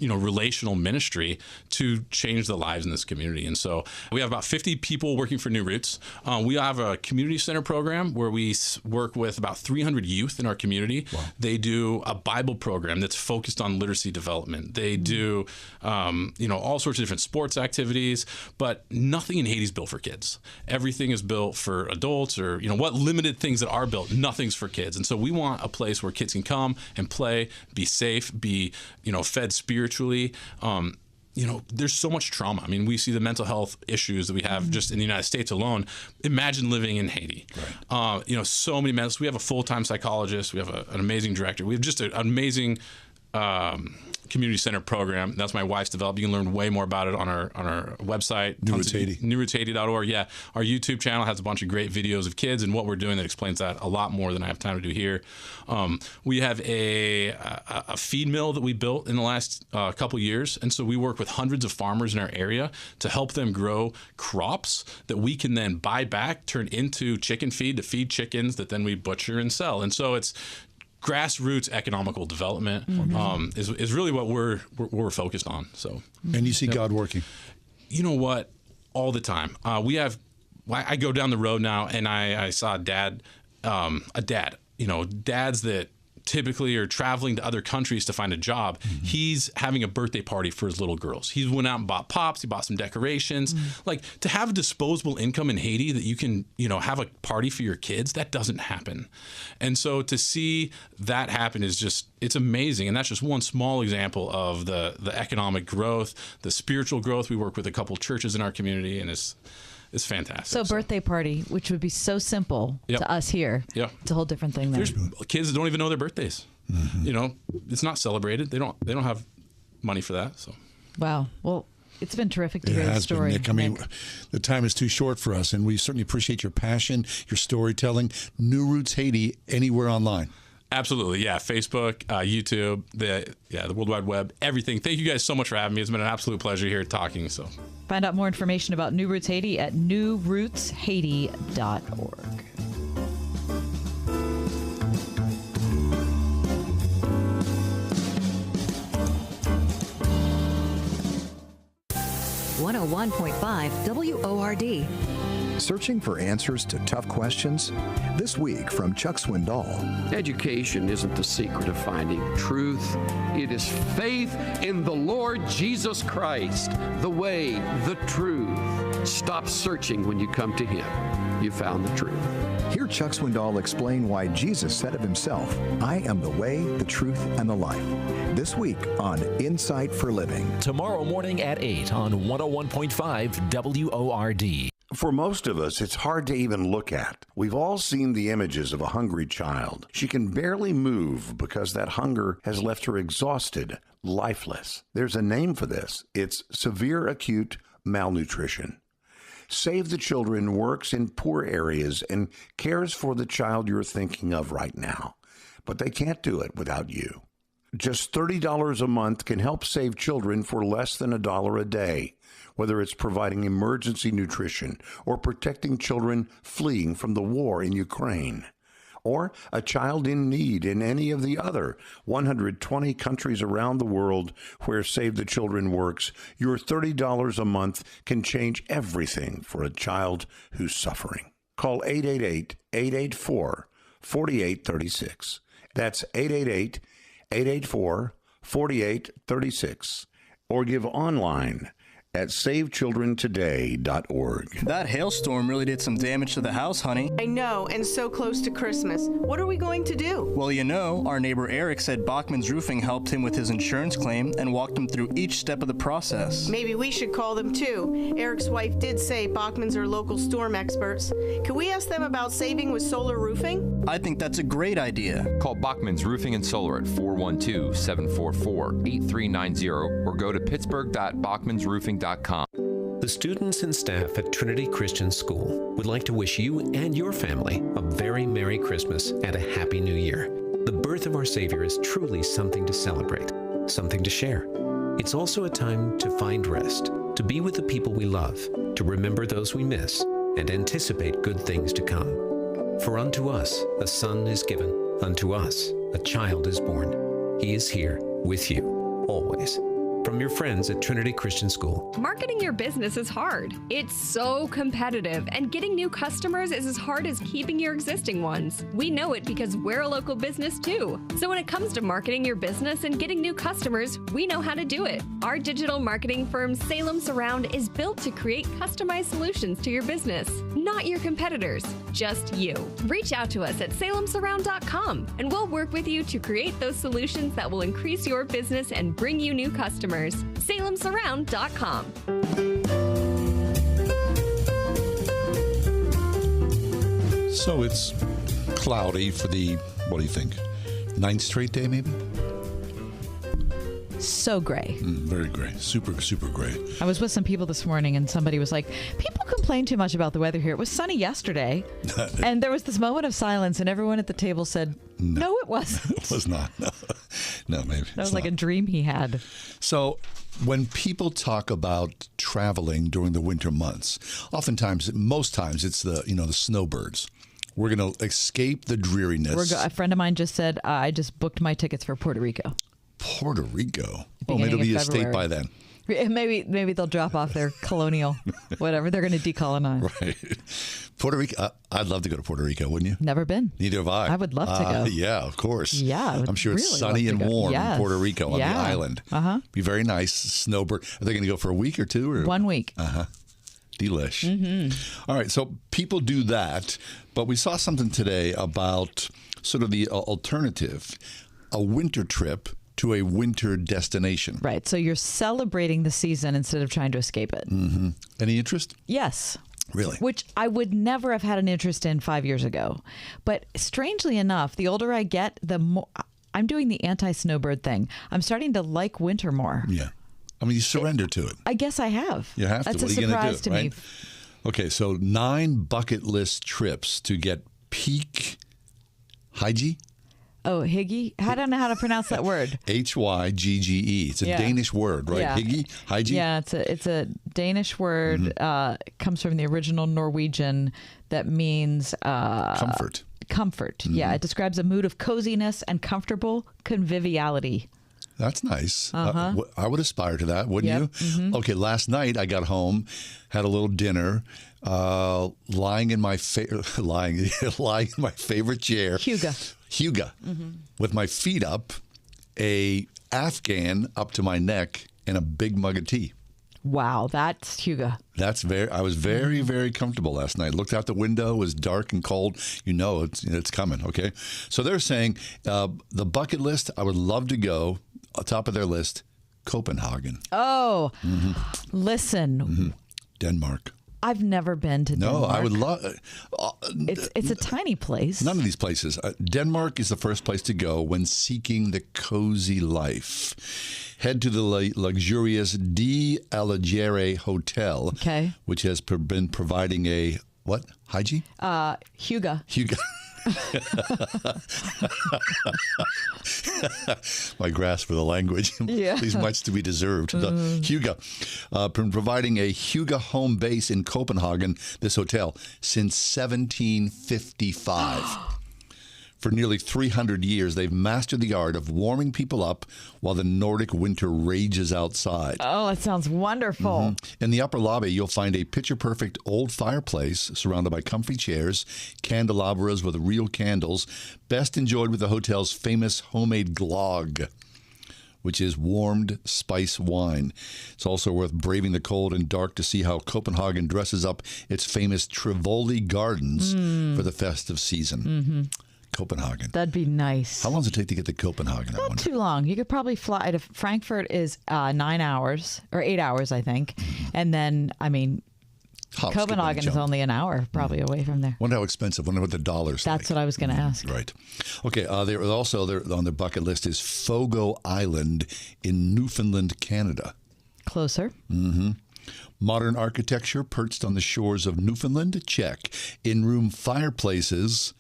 relational ministry to change the lives in this community. And so we have about 50 people working for New Roots. We have a community center program where we work with about 300 youth in our community. Wow. They do a Bible program that's focused on literacy development. They do, all sorts of different sports activities, but nothing in Haiti is built for kids. Everything is built for adults, or, what limited things that are built, nothing's for kids. And so we want a place where kids can come and play, be safe, be, fed spiritually. There's so much trauma. I mean, we see the mental health issues that we have just in the United States alone. Imagine living in Haiti. Right. So many we have a full-time psychologist. We have an amazing director. We have just an amazing community center program. That's my wife's developed. You can learn way more about it on our website. New Roots Haiti. NewRootsHaiti.org. Yeah. Our YouTube channel has a bunch of great videos of kids and what we're doing that explains that a lot more than I have time to do here. We have a feed mill that we built in the last couple years. And so we work with hundreds of farmers in our area to help them grow crops that we can then buy back, turn into chicken feed to feed chickens that then we butcher and sell. And so it's grassroots economical development is really what we're focused on. So, and you see God working. You know what? All the time. I go down the road now, and I saw a dad. Dads that typically are traveling to other countries to find a job. He's having a birthday party for his little girls. He went out and bought pops. He bought some decorations. Like, to have a disposable income in Haiti that you can, have a party for your kids, that doesn't happen. And so to see that happen is it's amazing. And that's just one small example of the economic growth, the spiritual growth. We work with a couple churches in our community, and it's fantastic. So birthday party, which would be so simple to us here. Yeah. It's a whole different thing there. There's kids that don't even know their birthdays. It's not celebrated. They don't have money for that. So. Wow. Well, it's been terrific to hear the story. Nick. I mean, the time is too short for us, and we certainly appreciate your passion, your storytelling. New Roots Haiti, anywhere online. Absolutely, yeah. Facebook, YouTube, the World Wide Web, everything. Thank you guys so much for having me. It's been an absolute pleasure here talking. So, find out more information about New Roots Haiti at newrootshaiti.org. WORD. Searching for answers to tough questions? This week from Chuck Swindoll. Education isn't the secret of finding truth. It is faith in the Lord Jesus Christ, the way, the truth. Stop searching when you come to Him. You found the truth. Hear Chuck Swindoll explain why Jesus said of Himself, "I am the way, the truth, and the life." This week on Insight for Living. Tomorrow morning at 8 on 101.5 WORD. For most of us, it's hard to even look at. We've all seen the images of a hungry child. She can barely move because that hunger has left her exhausted, lifeless. There's a name for this. It's severe acute malnutrition. Save the Children works in poor areas and cares for the child you're thinking of right now, but they can't do it without you. Just $30 a month can help save children for less than $1 a day, whether it's providing emergency nutrition or protecting children fleeing from the war in Ukraine, or a child in need in any of the other 120 countries around the world where Save the Children works. Your $30 a month can change everything for a child who's suffering. Call 888-884-4836. That's 888-884-4836. Or give online at SaveChildrenToday.org. That hailstorm really did some damage to the house, honey. I know, and so close to Christmas. What are we going to do? Well, you know, our neighbor Eric said Bachman's Roofing helped him with his insurance claim and walked him through each step of the process. Maybe we should call them too. Eric's wife did say Bachman's are local storm experts. Can we ask them about saving with solar roofing? I think that's a great idea. Call Bachman's Roofing and Solar at 412-744-8390 or go to pittsburgh.bachmansroofing.com. The students and staff at Trinity Christian School would like to wish you and your family a very Merry Christmas and a Happy New Year. The birth of our Savior is truly something to celebrate, something to share. It's also a time to find rest, to be with the people we love, to remember those we miss, and anticipate good things to come. For unto us a son is given, unto us a child is born. He is here with you, always. From your friends at Trinity Christian School. Marketing your business is hard. It's so competitive, and getting new customers is as hard as keeping your existing ones. We know it because we're a local business too. So when it comes to marketing your business and getting new customers, we know how to do it. Our digital marketing firm, Salem Surround, is built to create customized solutions to your business, not your competitors, just you. Reach out to us at salemsurround.com, and we'll work with you to create those solutions that will increase your business and bring you new customers. salemsurround.com. So it's cloudy for the, what do you think, 9th straight day maybe? So gray. Very gray. Super, super gray. I was with some people this morning and somebody was like, people complain too much about the weather here. It was sunny yesterday. And there was this moment of silence and everyone at the table said, no it wasn't. It was not. No, maybe. That was like a dream he had. So when people talk about traveling during the winter months, oftentimes, most times it's the snowbirds. We're going to escape the dreariness. A friend of mine just said, I just booked my tickets for Puerto Rico. Puerto Rico? Oh, maybe it'll be a state by then. Maybe they'll drop off their colonial, whatever. They're going to decolonize. Right. Puerto Rico. I'd love to go to Puerto Rico, wouldn't you? Never been. Neither have I. I would love to go. Yeah, of course. Yeah. I'm sure it's sunny and warm in Puerto Rico on the island. Be very nice. Snowbird. Are they going to go for a week or two? Or? 1 week. Delish. Mm-hmm. All right. So people do that. But we saw something today about sort of the alternative, a winter trip to a winter destination. Right. So you're celebrating the season instead of trying to escape it. Mm-hmm. Any interest? Yes. Really? Which I would never have had an interest in 5 years ago. But strangely enough, the older I get, the more I'm doing the anti-snowbird thing. I'm starting to like winter more. Yeah. I mean, you surrender to it. I guess I have. You have to. That's what a are you going surprise to do, right? me. Okay, so 9 bucket list trips to get peak Hygie. Oh, Hygge? I don't know how to pronounce that word. Hygge. It's a Danish word, right? Yeah. Hygge? Yeah, it's a Danish word. Comes from the original Norwegian that means comfort. Comfort. Mm-hmm. Yeah, it describes a mood of coziness and comfortable conviviality. That's nice. I would aspire to that, wouldn't you? Mm-hmm. Okay, last night I got home, had a little dinner, lying in my favorite chair. Huga, with my feet up, a Afghan up to my neck, and a big mug of tea. Wow, that's Huga. I was very, very comfortable last night. Looked out the window, it was dark and cold. It's coming, okay? So they're saying the bucket list, I would love to go, on top of their list, Copenhagen. Oh, listen. Denmark. I've never been to Denmark. No, I would love. It's a tiny place. None of these places. Denmark is the first place to go when seeking the cozy life. Head to the luxurious De Alighieri Hotel, Okay. which has been providing a, what? Hygie? Huga. Huga. My grasp for the language is much to be deserved. Huga, providing a Huga home base in Copenhagen, this hotel, since 1755. For nearly 300 years, they've mastered the art of warming people up while the Nordic winter rages outside. Oh, that sounds wonderful. In the upper lobby, you'll find a picture-perfect old fireplace surrounded by comfy chairs, candelabras with real candles, best enjoyed with the hotel's famous homemade glögg, which is warmed spice wine. It's also worth braving the cold and dark to see how Copenhagen dresses up its famous Tivoli Gardens for the festive season. Copenhagen. That'd be nice. How long does it take to get to Copenhagen? Not too long. You could probably fly to Frankfurt is 9 hours or 8 hours, I think. And then, I mean, Copenhagen is only an hour probably away from there. Wonder how expensive. Wonder what the dollars. That's what I was going to ask. Right. Okay. They're on their bucket list is Fogo Island in Newfoundland, Canada. Closer. Modern architecture perched on the shores of Newfoundland. Check. In-room fireplaces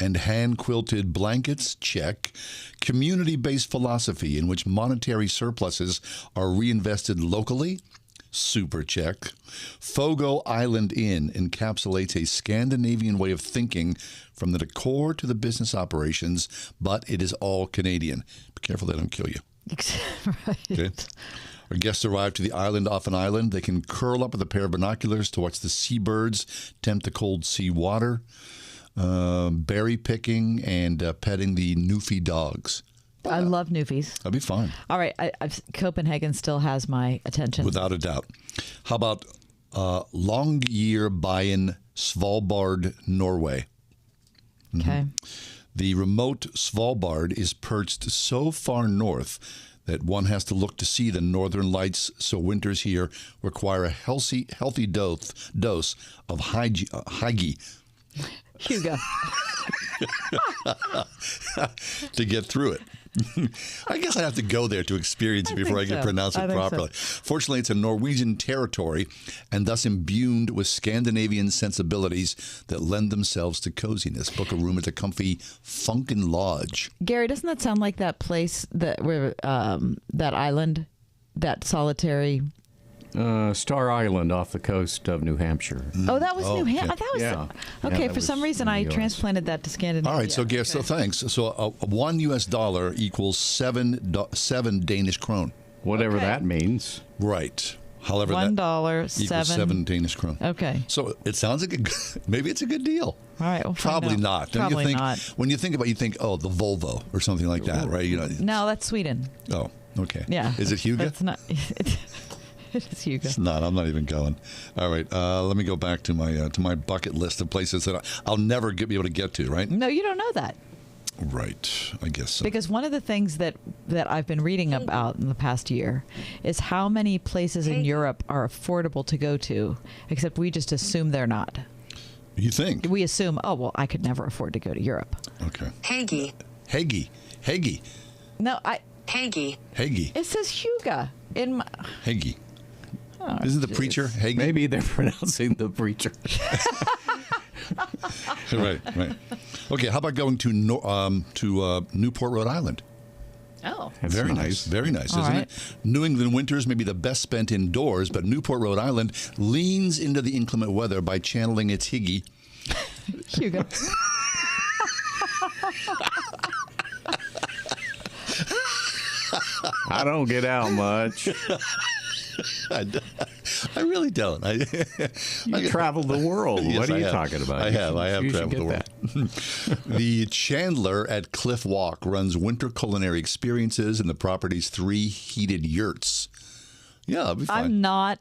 and hand-quilted blankets, check. Community-based philosophy in which monetary surpluses are reinvested locally, super check. Fogo Island Inn encapsulates a Scandinavian way of thinking from the decor to the business operations, but it is all Canadian. Be careful they don't kill you. Right. Okay. Our guests arrive to the island off an island. They can curl up with a pair of binoculars to watch the seabirds tempt the cold sea water. Berry picking and petting the Newfie dogs. I love Newfies. That'd be fun. All right. Copenhagen still has my attention. Without a doubt. How about Longyearbyen, Svalbard, Norway? Okay. The remote Svalbard is perched so far north that one has to look to see the northern lights, so winters here require a healthy dose of Hygie. Hugo. To get through it. I guess I have to go there to experience it before I can pronounce it properly. Fortunately, it's a Norwegian territory and thus imbued with Scandinavian sensibilities that lend themselves to coziness. Book a room at the comfy Funkin' Lodge. Gary, doesn't that sound like that place where that island, that solitary... Star Island off the coast of New Hampshire. Oh, that was New Hampshire. Yeah. Okay, for some reason I transplanted that to Scandinavia. All right, so so thanks. So $1 US equals 7 Danish krone. Whatever that means. Right. However, $1, equals 7 Danish krone. Okay. So it sounds like maybe it's a good deal. All right. We'll Probably not. Don't Probably you think, not. When you think about it, you think, oh, the Volvo or something like that, right? You know. No, that's Sweden. Oh, okay. Yeah. Is it Hugo? That's not. It is Hugo. It's not. I'm not even going. All right. Let me go back to my bucket list of places that I'll never be able to get to, right? No, you don't know that. Right. I guess so. Because one of the things that I've been reading about in the past year is how many places in Europe are affordable to go to, except we just assume they're not. You think? We assume, oh, well, I could never afford to go to Europe. Okay. Hagee. No, Hagee. It says Huga in my... Hagee. Oh, isn't the preacher Hagee? Maybe they're pronouncing the preacher. Right. Okay, how about going to Newport, Rhode Island? Oh. Very nice. Very nice, isn't it? New England winters may be the best spent indoors, but Newport, Rhode Island leans into the inclement weather by channeling its Higgy. Hugo. I don't get out much. I really don't. You traveled the world. Yes, what are you talking about? I have traveled the world. The Chandler at Cliff Walk runs winter culinary experiences in the property's 3 heated yurts. Yeah, it'll be fun. I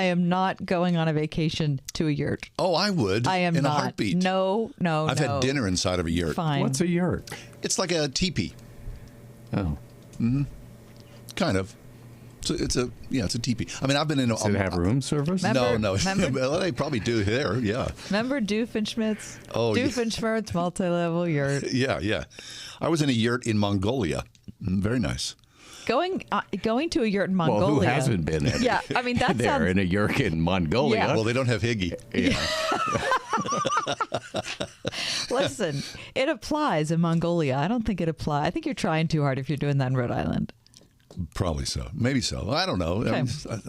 am not going on a vacation to a yurt. Oh, I would. I am in not. a heartbeat. No. I've had dinner inside of a yurt. Fine. What's a yurt? It's like a teepee. Oh. Mm-hmm. Kind of. So it's a teepee. I mean, I've been in. Does it have room service? No. Well, they probably do there. Yeah. Remember Doofenshmirtz? Oh, Doofenshmirtz multi-level yurt. Yeah. I was in a yurt in Mongolia. Very nice. Going to a yurt in Mongolia. Well, who hasn't been in Yeah, I mean, that there sounds... in a yurt in Mongolia? Yeah. Well, they don't have Higgy. Yeah. Listen, it applies in Mongolia. I don't think it applies. I think you're trying too hard if you're doing that in Rhode Island. Probably so. Maybe so. I don't know. Okay.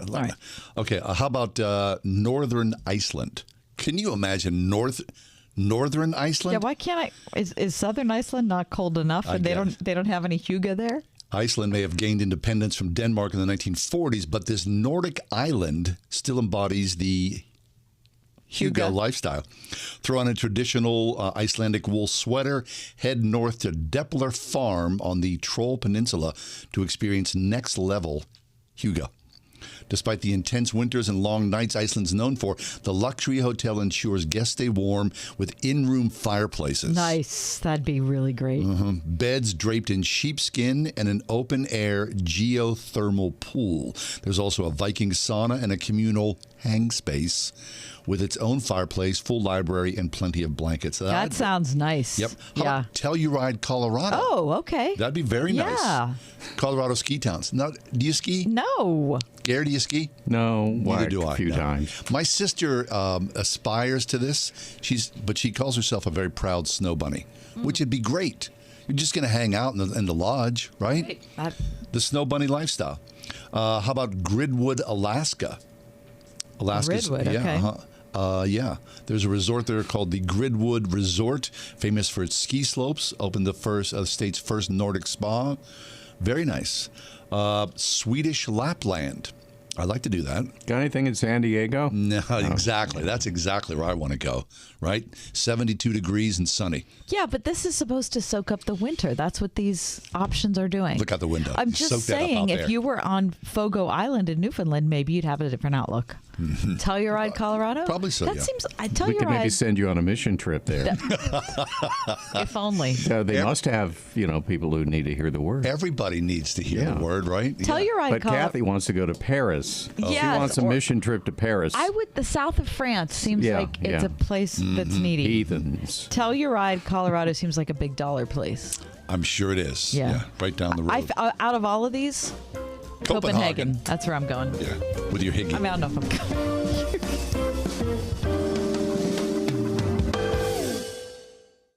Right. Okay. How about Northern Iceland? Can you imagine Northern Iceland? Yeah. Why can't I? Is Southern Iceland not cold enough, and they don't have any hygge there? Iceland may have gained independence from Denmark in the 1940s, but this Nordic island still embodies the hygge lifestyle. Throw on a traditional Icelandic wool sweater, head north to Depler Farm on the Troll Peninsula to experience next level hygge. Despite the intense winters and long nights Iceland's known for, the luxury hotel ensures guests stay warm with in-room fireplaces. Nice. That'd be really great. Beds draped in sheepskin and an open-air geothermal pool. There's also a Viking sauna and a communal hang space with its own fireplace, full library, and plenty of blankets. That sounds nice. Yep. How about Telluride, Colorado? Oh, okay. That'd be very nice. Yeah. Colorado ski towns. Now, do you ski? No. Gary, do you ski? No. Neither do I. A few times. My sister aspires to this, but she calls herself a very proud snow bunny, which would be great. You're just going to hang out in the lodge, right? The snow bunny lifestyle. How about Gridwood, Alaska? Gridwood, okay. Yeah. There's a resort there called the Gridwood Resort, famous for its ski slopes. Opened the state's first Nordic spa. Very nice. Swedish Lapland. I'd like to do that. Got anything in San Diego? No, exactly. That's exactly where I want to go, right? 72 degrees and sunny. Yeah, but this is supposed to soak up the winter. That's what these options are doing. Look out the window. I'm just Soak that up saying, out if there. you were on Fogo Island in Newfoundland, maybe you'd have a different outlook. Telluride, Colorado? Probably so, That yeah. seems... We could maybe send you on a mission trip there. If only. They must have, people who need to hear the word. Everybody needs to hear the word, right? Telluride, But Colorado. Kathy wants to go to Paris. Yes, She wants a mission trip to Paris. the south of France seems like it's a place that's needy. Heathens. Telluride, Colorado seems like a big dollar place. I'm sure it is. Yeah. Right down the road. Out of all of these, Copenhagen. That's where I'm going. Yeah, with your Higgy. I mean, I don't know if I'm going.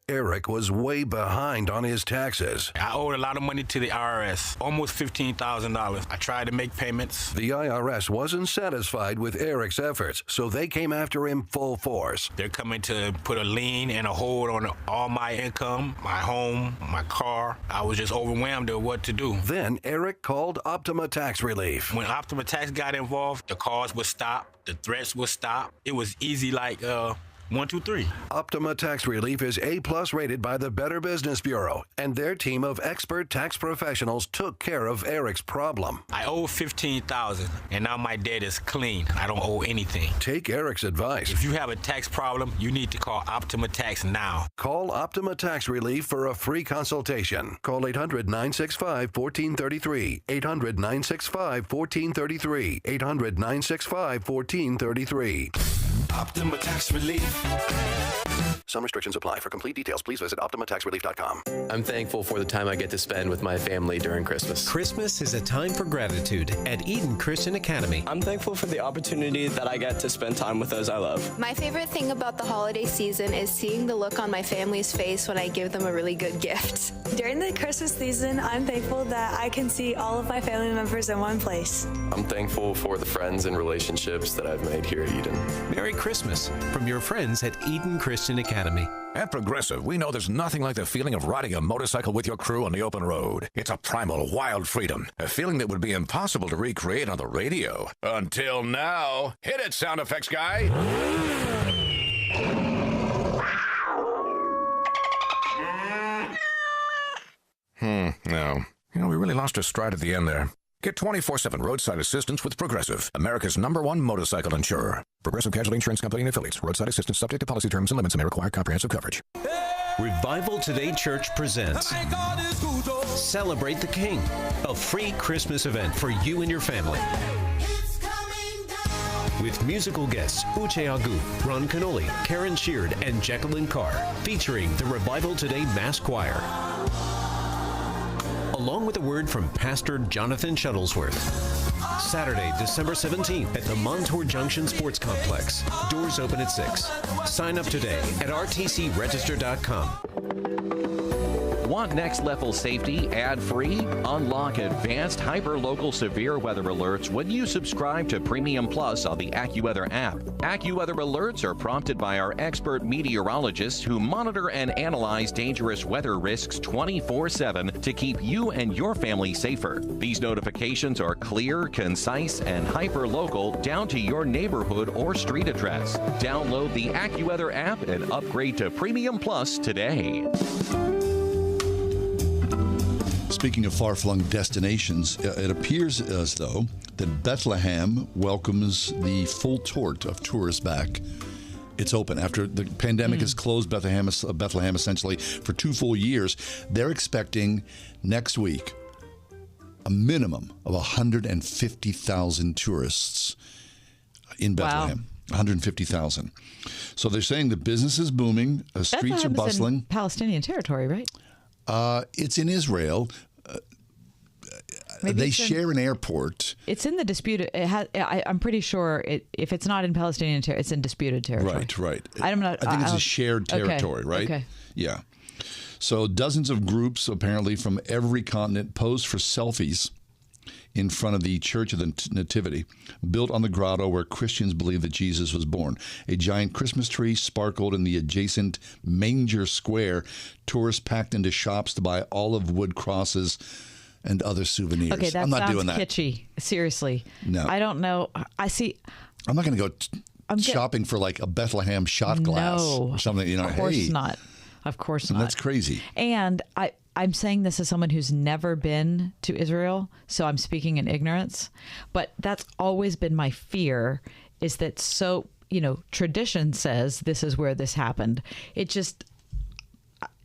Eric was way behind on his taxes. I owed a lot of money to the IRS, almost $15,000. I tried to make payments. The IRS wasn't satisfied with Eric's efforts, so they came after him full force. They're coming to put a lien and a hold on all my income, my home, my car. I was just overwhelmed at what to do. Then Eric called Optima Tax Relief. When Optima Tax got involved, the calls would stop, the threats would stop. It was easy like 1, 2, 3. Optima Tax Relief is A+ rated by the Better Business Bureau, and their team of expert tax professionals took care of Eric's problem. I owe $15,000, and now my debt is clean. I don't owe anything. Take Eric's advice. If you have a tax problem, you need to call Optima Tax now. Call Optima Tax Relief for a free consultation. Call 800-965-1433. 800-965-1433. 800-965-1433. Optima Tax Relief. Some restrictions apply. For complete details, please visit OptimaTaxRelief.com. I'm thankful for the time I get to spend with my family during Christmas. Christmas is a time for gratitude at Eden Christian Academy. I'm thankful for the opportunity that I get to spend time with those I love. My favorite thing about the holiday season is seeing the look on my family's face when I give them a really good gift. During the Christmas season, I'm thankful that I can see all of my family members in one place. I'm thankful for the friends and relationships that I've made here at Eden. Merry Christmas from your friends at Eden Christian Academy. At Progressive, we know there's nothing like the feeling of riding a motorcycle with your crew on the open road. It's a primal, wild freedom, a feeling that would be impossible to recreate on the radio. Until now. Hit it, sound effects guy. No. We really lost our stride at the end there. Get 24/7 roadside assistance with Progressive, America's #1 motorcycle insurer. Progressive Casualty Insurance Company and Affiliates. Roadside assistance subject to policy terms and limits and may require comprehensive coverage. Revival Today Church presents Celebrate the King, a free Christmas event for you and your family. With musical guests Uche Agu, Ron Canoli, Karen Sheard, and Jacqueline Carr, featuring the Revival Today Mass Choir. along with a word from Pastor Jonathan Shuttlesworth. Saturday, December 17th at the Montour Junction Sports Complex. Doors open at 6. Sign up today at rtcregister.com. Want next level safety ad-free? Unlock advanced hyper-local severe weather alerts when you subscribe to Premium Plus on the AccuWeather app. AccuWeather alerts are prompted by our expert meteorologists who monitor and analyze dangerous weather risks 24/7 to keep you and your family safer. These notifications are clear, concise, and hyper-local down to your neighborhood or street address. Download the AccuWeather app and upgrade to Premium Plus today. Speaking of far-flung destinations, it appears as though that Bethlehem welcomes the full tort of tourists back. It's open. After the pandemic has closed Bethlehem essentially for 2 full years, they're expecting next week a minimum of 150,000 tourists in Bethlehem. Wow. 150,000. So they're saying the business is booming, streets are bustling. In Palestinian territory, right? It's in Israel. They share an airport. It's in the disputed. I'm pretty sure if it's not in Palestinian territory, it's in disputed territory. Right. I think it's a shared territory, right? Okay. Yeah. So dozens of groups, apparently from every continent, posed for selfies in front of the Church of the Nativity, built on the grotto where Christians believe that Jesus was born. A giant Christmas tree sparkled in the adjacent manger square. Tourists packed into shops to buy olive wood crosses and other souvenirs. Okay, that I'm not sounds doing that. Kitschy. Seriously. No. I don't know. I see. I'm not going to go shopping for like a Bethlehem shot glass or something. Of course not. Of course not. That's crazy. And I'm saying this as someone who's never been to Israel, so I'm speaking in ignorance. But that's always been my fear, is that tradition says this is where this happened. I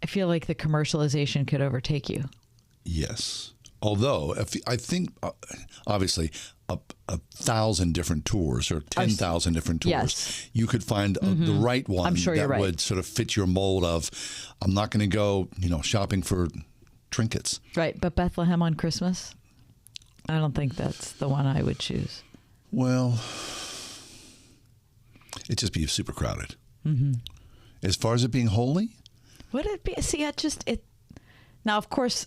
feel like the commercialization could overtake you. Yes. Although, I think, obviously, 1,000 different tours or 10,000 different tours, yes. You could find the right one that would sort of fit your mold of, I'm not going to go, shopping for trinkets. Right. But Bethlehem on Christmas, I don't think that's the one I would choose. Well, it'd just be super crowded. Mm-hmm. As far as it being holy? Would it be? See, now, of course,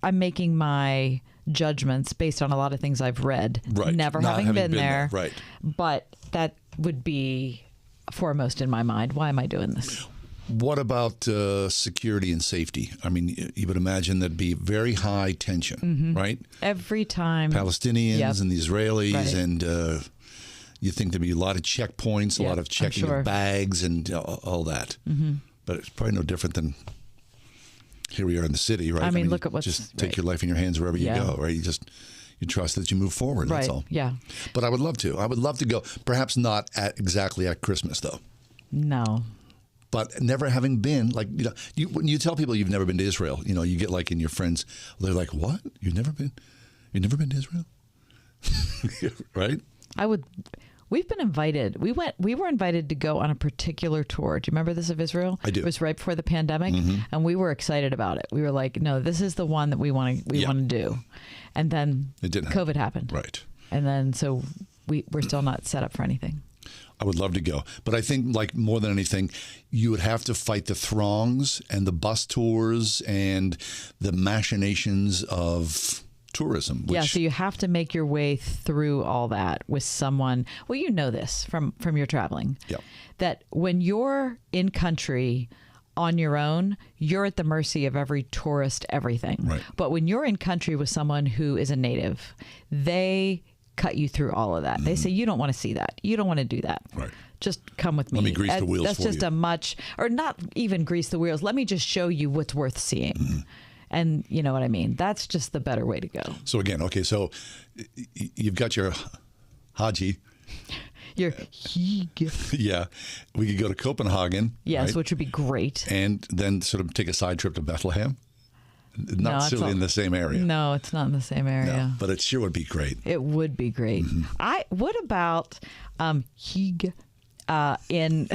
I'm making my judgments based on a lot of things I've read, never having been there. Right. But that would be foremost in my mind. Why am I doing this? What about security and safety? I mean, you would imagine there'd be very high tension, right? Every time. Palestinians and the Israelis, and you think there'd be a lot of checkpoints, a lot of checking of bags and all that. Mm-hmm. But it's probably no different than here we are in the city, right? I mean look at what's... Just take your life in your hands wherever you go, right? You trust that you move forward, that's all. Yeah. But I would love to. I would love to go. Perhaps not exactly at Christmas, though. No. But never having been, like, when you tell people you've never been to Israel, you get like in your friends, they're like, what? You've never been to Israel? Right? We've been invited. We were invited to go on a particular tour. Do you remember this of Israel? I do. It was right before the pandemic, and we were excited about it. We were like, no, this is the one that we want to do. And then COVID happened. Right. And then so we're still not set up for anything. I would love to go. But I think, like, more than anything, you would have to fight the throngs and the bus tours and the machinations of tourism. So you have to make your way through all that with someone. Well, you know this from your traveling. Yeah. That when you're in country on your own, you're at the mercy of every tourist, everything. Right. But when you're in country with someone who is a native, they cut you through all of that. They say, you don't want to see that. You don't want to do that. Right. Just come with me. Let me grease the wheels That's for just you. or not even grease the wheels. Let me just show you what's worth seeing. And you know what I mean? That's just the better way to go. So again, so you've got your Haji. Your Hige. Yeah. We could go to Copenhagen. Yes, right? Which would be great. And then sort of take a side trip to Bethlehem. Not necessarily in the same area. No, it's not in the same area. No, but it sure would be great. It would be great. What about Hige in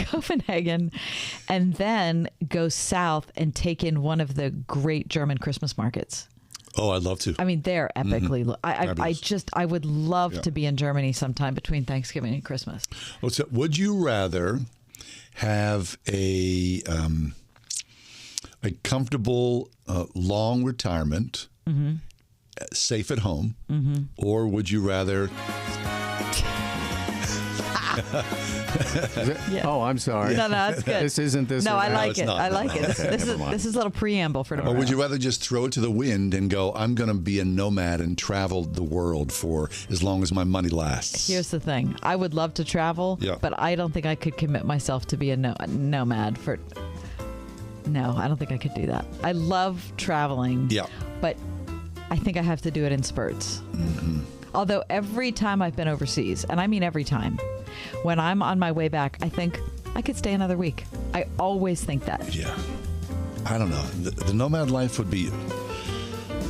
Copenhagen, and then go south and take in one of the great German Christmas markets? Oh, I'd love to. I mean, they're epically. I would love to be in Germany sometime between Thanksgiving and Christmas. Oh, so would you rather have a comfortable, long retirement, safe at home, or would you rather? Oh, I'm sorry. No, that's good. This isn't this. No, or I that. like it. I like it. This is a little preamble for tomorrow. Or would you rather just throw it to the wind and go, I'm going to be a nomad and travel the world for as long as my money lasts? Here's the thing. I would love to travel, but I don't think I could commit myself to be a nomad for... No, I don't think I could do that. I love traveling, but I think I have to do it in spurts. Although every time I've been overseas, and I mean every time, when I'm on my way back, I think I could stay another week. I always think that. Yeah. I don't know. The nomad life would be...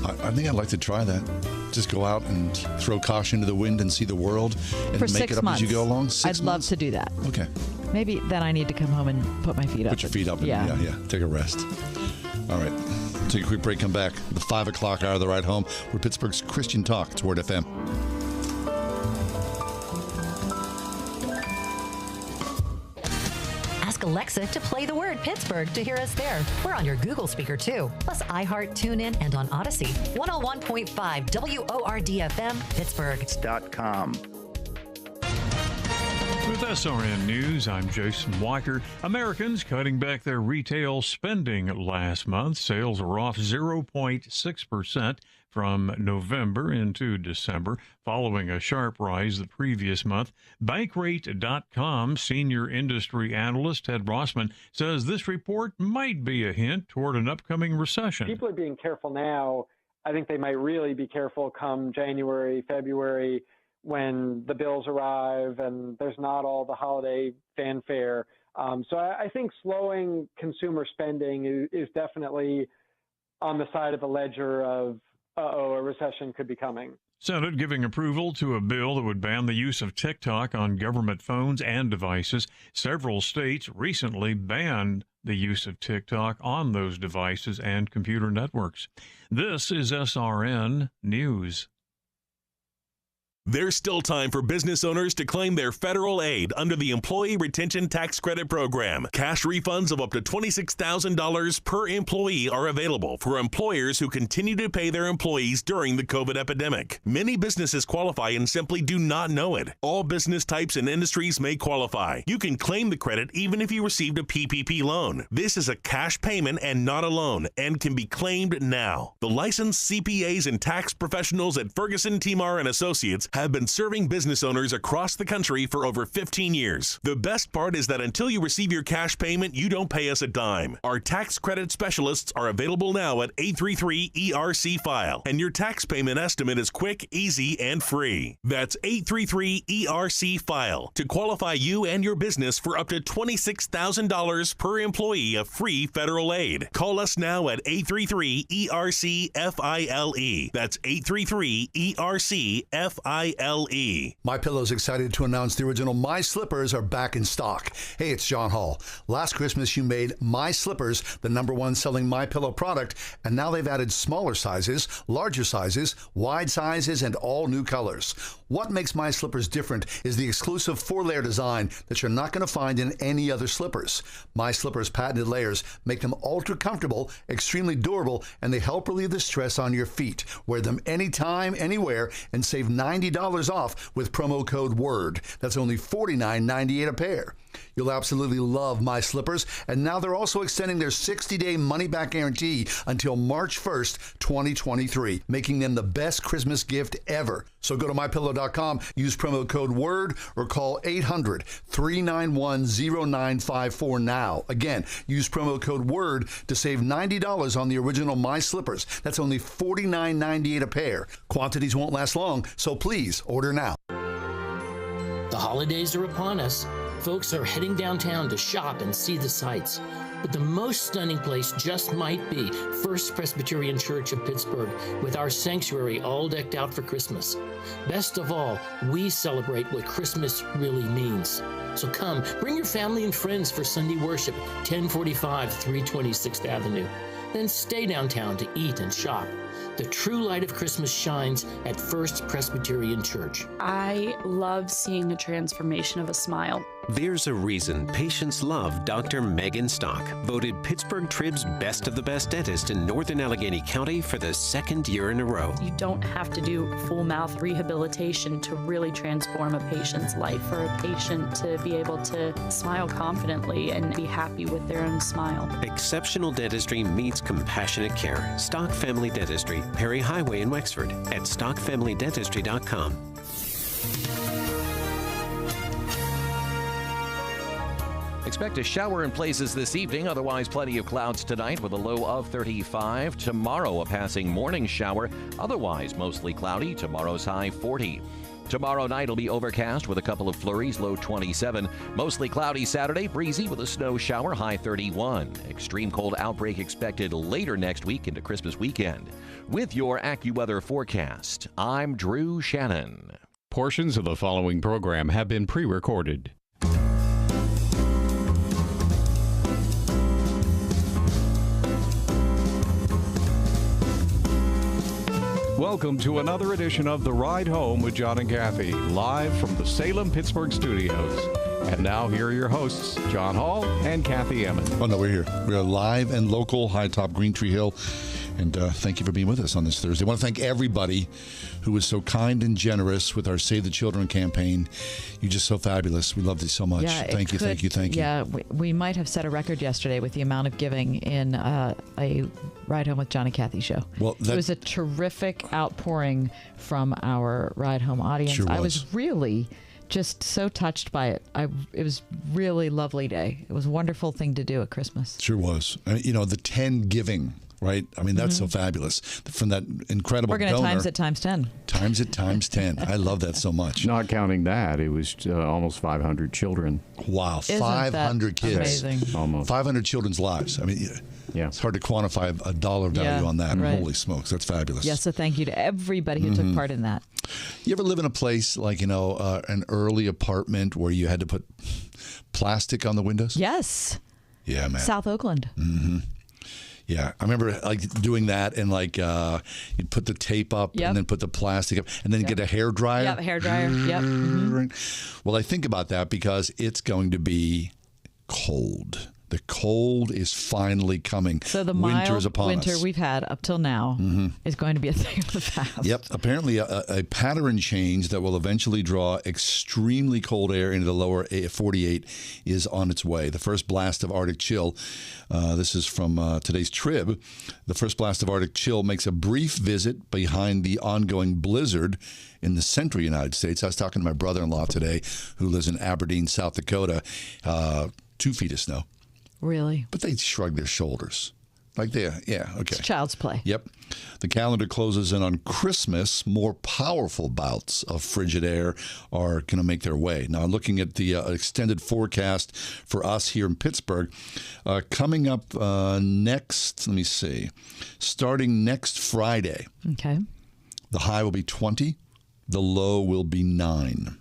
I think I'd like to try that. Just go out and throw caution to the wind and see the world and For make it up months. as you go along. I'd love to do that. Okay. Maybe then I need to come home and put my feet up. Put your feet up. Yeah. Take a rest. All right. Take a quick break, come back. The 5 o'clock hour of the ride home. We're Pittsburgh's Christian Talk. It's Word FM. Ask Alexa to play the word Pittsburgh to hear us there. We're on your Google speaker too, plus iHeart, TuneIn, and on Odyssey. 101.5 WORD-FM, Pittsburgh.com. With SRN News, I'm Jason Weicker. Americans cutting back their retail spending last month. Sales are off 0.6% from November into December, following a sharp rise the previous month. Bankrate.com senior industry analyst Ted Rossman says this report might be a hint toward an upcoming recession. People are being careful now. I think they might really be careful come January, February, when the bills arrive and there's not all the holiday fanfare. So I think slowing consumer spending is definitely on the side of the ledger of, a recession could be coming. Senate giving approval to a bill that would ban the use of TikTok on government phones and devices. Several states recently banned the use of TikTok on those devices and computer networks. This is SRN News. There's still time for business owners to claim their federal aid under the Employee Retention Tax Credit Program. Cash refunds of up to $26,000 per employee are available for employers who continue to pay their employees during the COVID epidemic. Many businesses qualify and simply do not know it. All business types and industries may qualify. You can claim the credit even if you received a PPP loan. This is a cash payment and not a loan and can be claimed now. The licensed CPAs and tax professionals at Ferguson, Timar and Associates have been serving business owners across the country for over 15 years. The best part is that until you receive your cash payment, you don't pay us a dime. Our tax credit specialists are available now at 833-ERC-FILE, and your tax payment estimate is quick, easy, and free. That's 833-ERC-FILE to qualify you and your business for up to $26,000 per employee of free federal aid. Call us now at 833-ERC-FILE. That's 833-ERC-FILE. MyPillow's excited to announce the original My Slippers are back in stock. Hey, it's John Hall. Last Christmas, you made My Slippers the #1 selling MyPillow product, and now they've added smaller sizes, larger sizes, wide sizes, and all new colors. What makes My Slippers different is the exclusive 4-layer design that you're not going to find in any other slippers. My Slippers' patented layers make them ultra comfortable, extremely durable, and they help relieve the stress on your feet. Wear them anytime, anywhere, and save $90 off with promo code WORD. That's only $49.98 a pair. You'll absolutely love My Slippers, and now they're also extending their 60-day money-back guarantee until March 1st, 2023, making them the best Christmas gift ever. So go to MyPillow.com, use promo code WORD, or call 800-391-0954 now. Again, use promo code WORD to save $90 on the original My Slippers. That's only $49.98 a pair. Quantities won't last long, so please order now. The holidays are upon us. Folks are heading downtown to shop and see the sights. But the most stunning place just might be First Presbyterian Church of Pittsburgh, with our sanctuary all decked out for Christmas. Best of all, we celebrate what Christmas really means. So come, bring your family and friends for Sunday worship, 1045 326th Avenue. Then stay downtown to eat and shop. The true light of Christmas shines at First Presbyterian Church. I love seeing the transformation of a smile. There's a reason patients love Dr. Megan Stock, voted Pittsburgh Trib's best of the best dentist in Northern Allegheny County for the second year in a row. You don't have to do full mouth rehabilitation to really transform a patient's life, for a patient to be able to smile confidently and be happy with their own smile. Exceptional dentistry meets compassionate care. Stock Family Dentistry, Perry Highway in Wexford, at stockfamilydentistry.com. Expect a shower in places this evening, otherwise plenty of clouds tonight with a low of 35. Tomorrow, a passing morning shower, otherwise mostly cloudy. Tomorrow's high 40. Tomorrow night will be overcast with a couple of flurries, low 27. Mostly cloudy Saturday, breezy with a snow shower, high 31. Extreme cold outbreak expected later next week into Christmas weekend. With your AccuWeather forecast, I'm Drew Shannon. Portions of the following program have been pre-recorded. Welcome to another edition of The Ride Home with John and Kathy, live from the Salem-Pittsburgh studios. And now here are your hosts, John Hall and Kathy Emmett. Oh, no, we're here. We are live and local, high top Green Tree Hill. And thank you for being with us on this Thursday. I want to thank everybody who was so kind and generous with our Save the Children campaign. You're just so fabulous. We love you so much. Yeah, Thank you. Yeah, we might have set a record yesterday with the amount of giving in a Ride Home with John and Kathy show. Well, it was a terrific outpouring from our Ride Home audience. Sure was. I was really just so touched by it. It was really lovely day. It was a wonderful thing to do at Christmas. Sure was. The 10 giving. Right? I mean, that's so fabulous. From that incredible donor. We're going to times it times 10. Times it times 10. I love that so much. Not counting that, it was almost 500 children. Wow, Isn't 500 kids. Amazing. Almost. 500 children's lives. I mean, yeah, it's hard to quantify a dollar value on that. Right. Holy smokes, that's fabulous. Yes, so thank you to everybody who took part in that. You ever live in a place like, an early apartment where you had to put plastic on the windows? Yes. Yeah, man. South Oakland. Mm-hmm. Yeah, I remember doing that, and you'd put the tape up and then put the plastic up, and then get a hair dryer. Yep, hair dryer. Yep. Mm-hmm. Well, I think about that because it's going to be cold. The cold is finally coming. So the winter is upon winter us. we've had up till now is going to be a thing of the past. Yep. Apparently a pattern change that will eventually draw extremely cold air into the lower 48 is on its way. The first blast of Arctic chill, this is from today's Trib, the first blast of Arctic chill makes a brief visit behind the ongoing blizzard in the central United States. I was talking to my brother-in-law today who lives in Aberdeen, South Dakota, 2 feet of snow. Really? But they shrug their shoulders. Okay. It's child's play. Yep. The calendar closes in on Christmas. More powerful bouts of frigid air are going to make their way. Now, looking at the extended forecast for us here in Pittsburgh, coming up starting next Friday. Okay. The high will be 20. The low will be 9.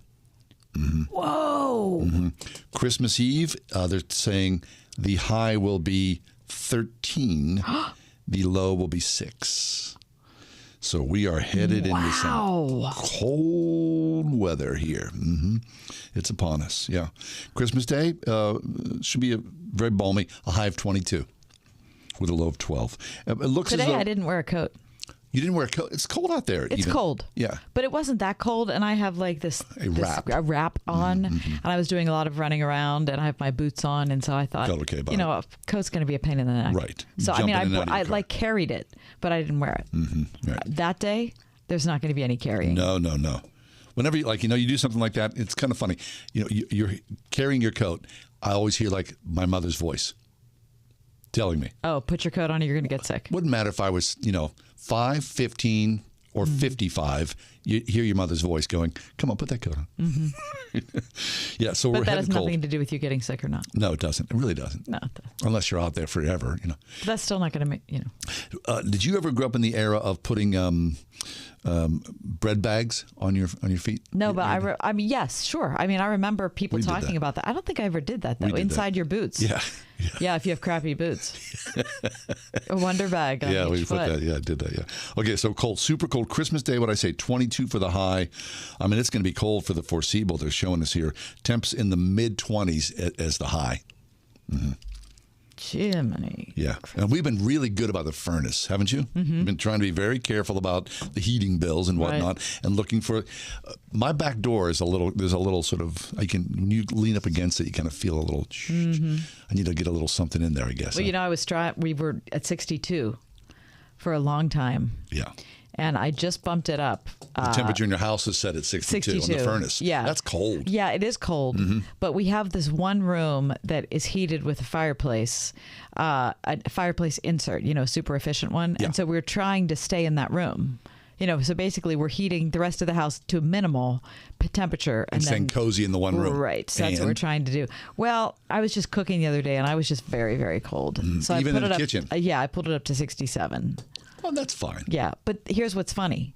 Mm-hmm. Whoa. Mm-hmm. Christmas Eve, they're saying the high will be 13. The low will be 6. So we are headed into some cold weather here. Mm-hmm. It's upon us. Yeah. Christmas Day should be very balmy. A high of 22 with a low of 12. It looks Today as though I didn't wear a coat. You didn't wear a coat. It's cold out there. It's cold. Yeah. But it wasn't that cold, and I have a wrap on, and I was doing a lot of running around, and I have my boots on, and so I thought, a coat's going to be a pain in the neck. Right. So I carried it, but I didn't wear it. Mm-hmm. Right. That day, there's not going to be any carrying. No. Whenever you do something like that, it's kind of funny. You're carrying your coat. I always hear my mother's voice telling me, "Oh, put your coat on, or you're going to get sick." Wouldn't matter if I was, 5, 15, or 55. you hear your mother's voice going, "Come on, put that coat on." Mm-hmm. Yeah, so But we're that headed has cold. nothing to do with you getting sick or not. No, it doesn't. It really doesn't. No, it doesn't. Unless you're out there forever, But that's still not going to make, Did you ever grow up in the era of putting bread bags on your feet? No, but I mean, yes, sure. I mean, I remember people We did talking that. about that. I don't think I ever did that, though. We did Inside that. your boots. Yeah. Yeah, if you have crappy boots. A wonder bag on Yeah, each we put foot. that. Yeah, I did that. Yeah. Okay, so cold, super cold. Christmas Day, what I say, 22 for the high. I mean, it's going to be cold for the foreseeable. They're showing us here. Temps in the mid-20s as the high. Mm-hmm. Jiminy. Yeah, and we've been really good about the furnace, haven't you? Mm-hmm. We've been trying to be very careful about the heating bills and whatnot, and looking for. My back door is there's a little sort of. When you lean up against it, you kind of feel a little. Mm-hmm. I need to get a little something in there, I guess. Well, we were at 62 for a long time. Yeah. And I just bumped it up. The temperature in your house is set at 62 on the furnace. Yeah. That's cold. Yeah, it is cold. Mm-hmm. But we have this one room that is heated with a fireplace insert, super efficient one. Yeah. And so we're trying to stay in that room. So basically we're heating the rest of the house to a minimal temperature. And staying cozy in the one room. Right. So that's what we're trying to do. Well, I was just cooking the other day and I was just very, very cold. So Even I put in the it up, kitchen? I pulled it up to 67. Oh, that's fine. Yeah, but here's what's funny.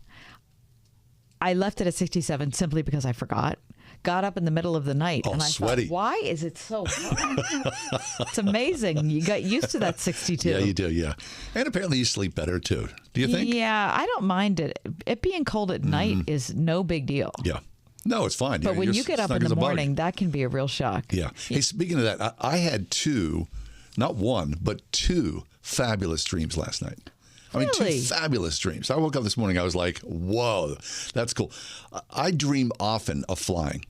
I left it at 67 simply because I forgot. Got up in the middle of the night and I sweaty. thought, why is it so hot? It's amazing. You got used to that 62. Yeah, you do, yeah. And apparently you sleep better, too. Do you think? Yeah, I don't mind it. It being cold at night is no big deal. Yeah. No, it's fine. But when You're you get up snug in as the a bug. morning, that can be a real shock. Yeah. Hey, speaking of that, I had not one, but two fabulous dreams last night. I mean, Really? 2 fabulous dreams. I woke up this morning, I was like, whoa, that's cool. I dream often of flying.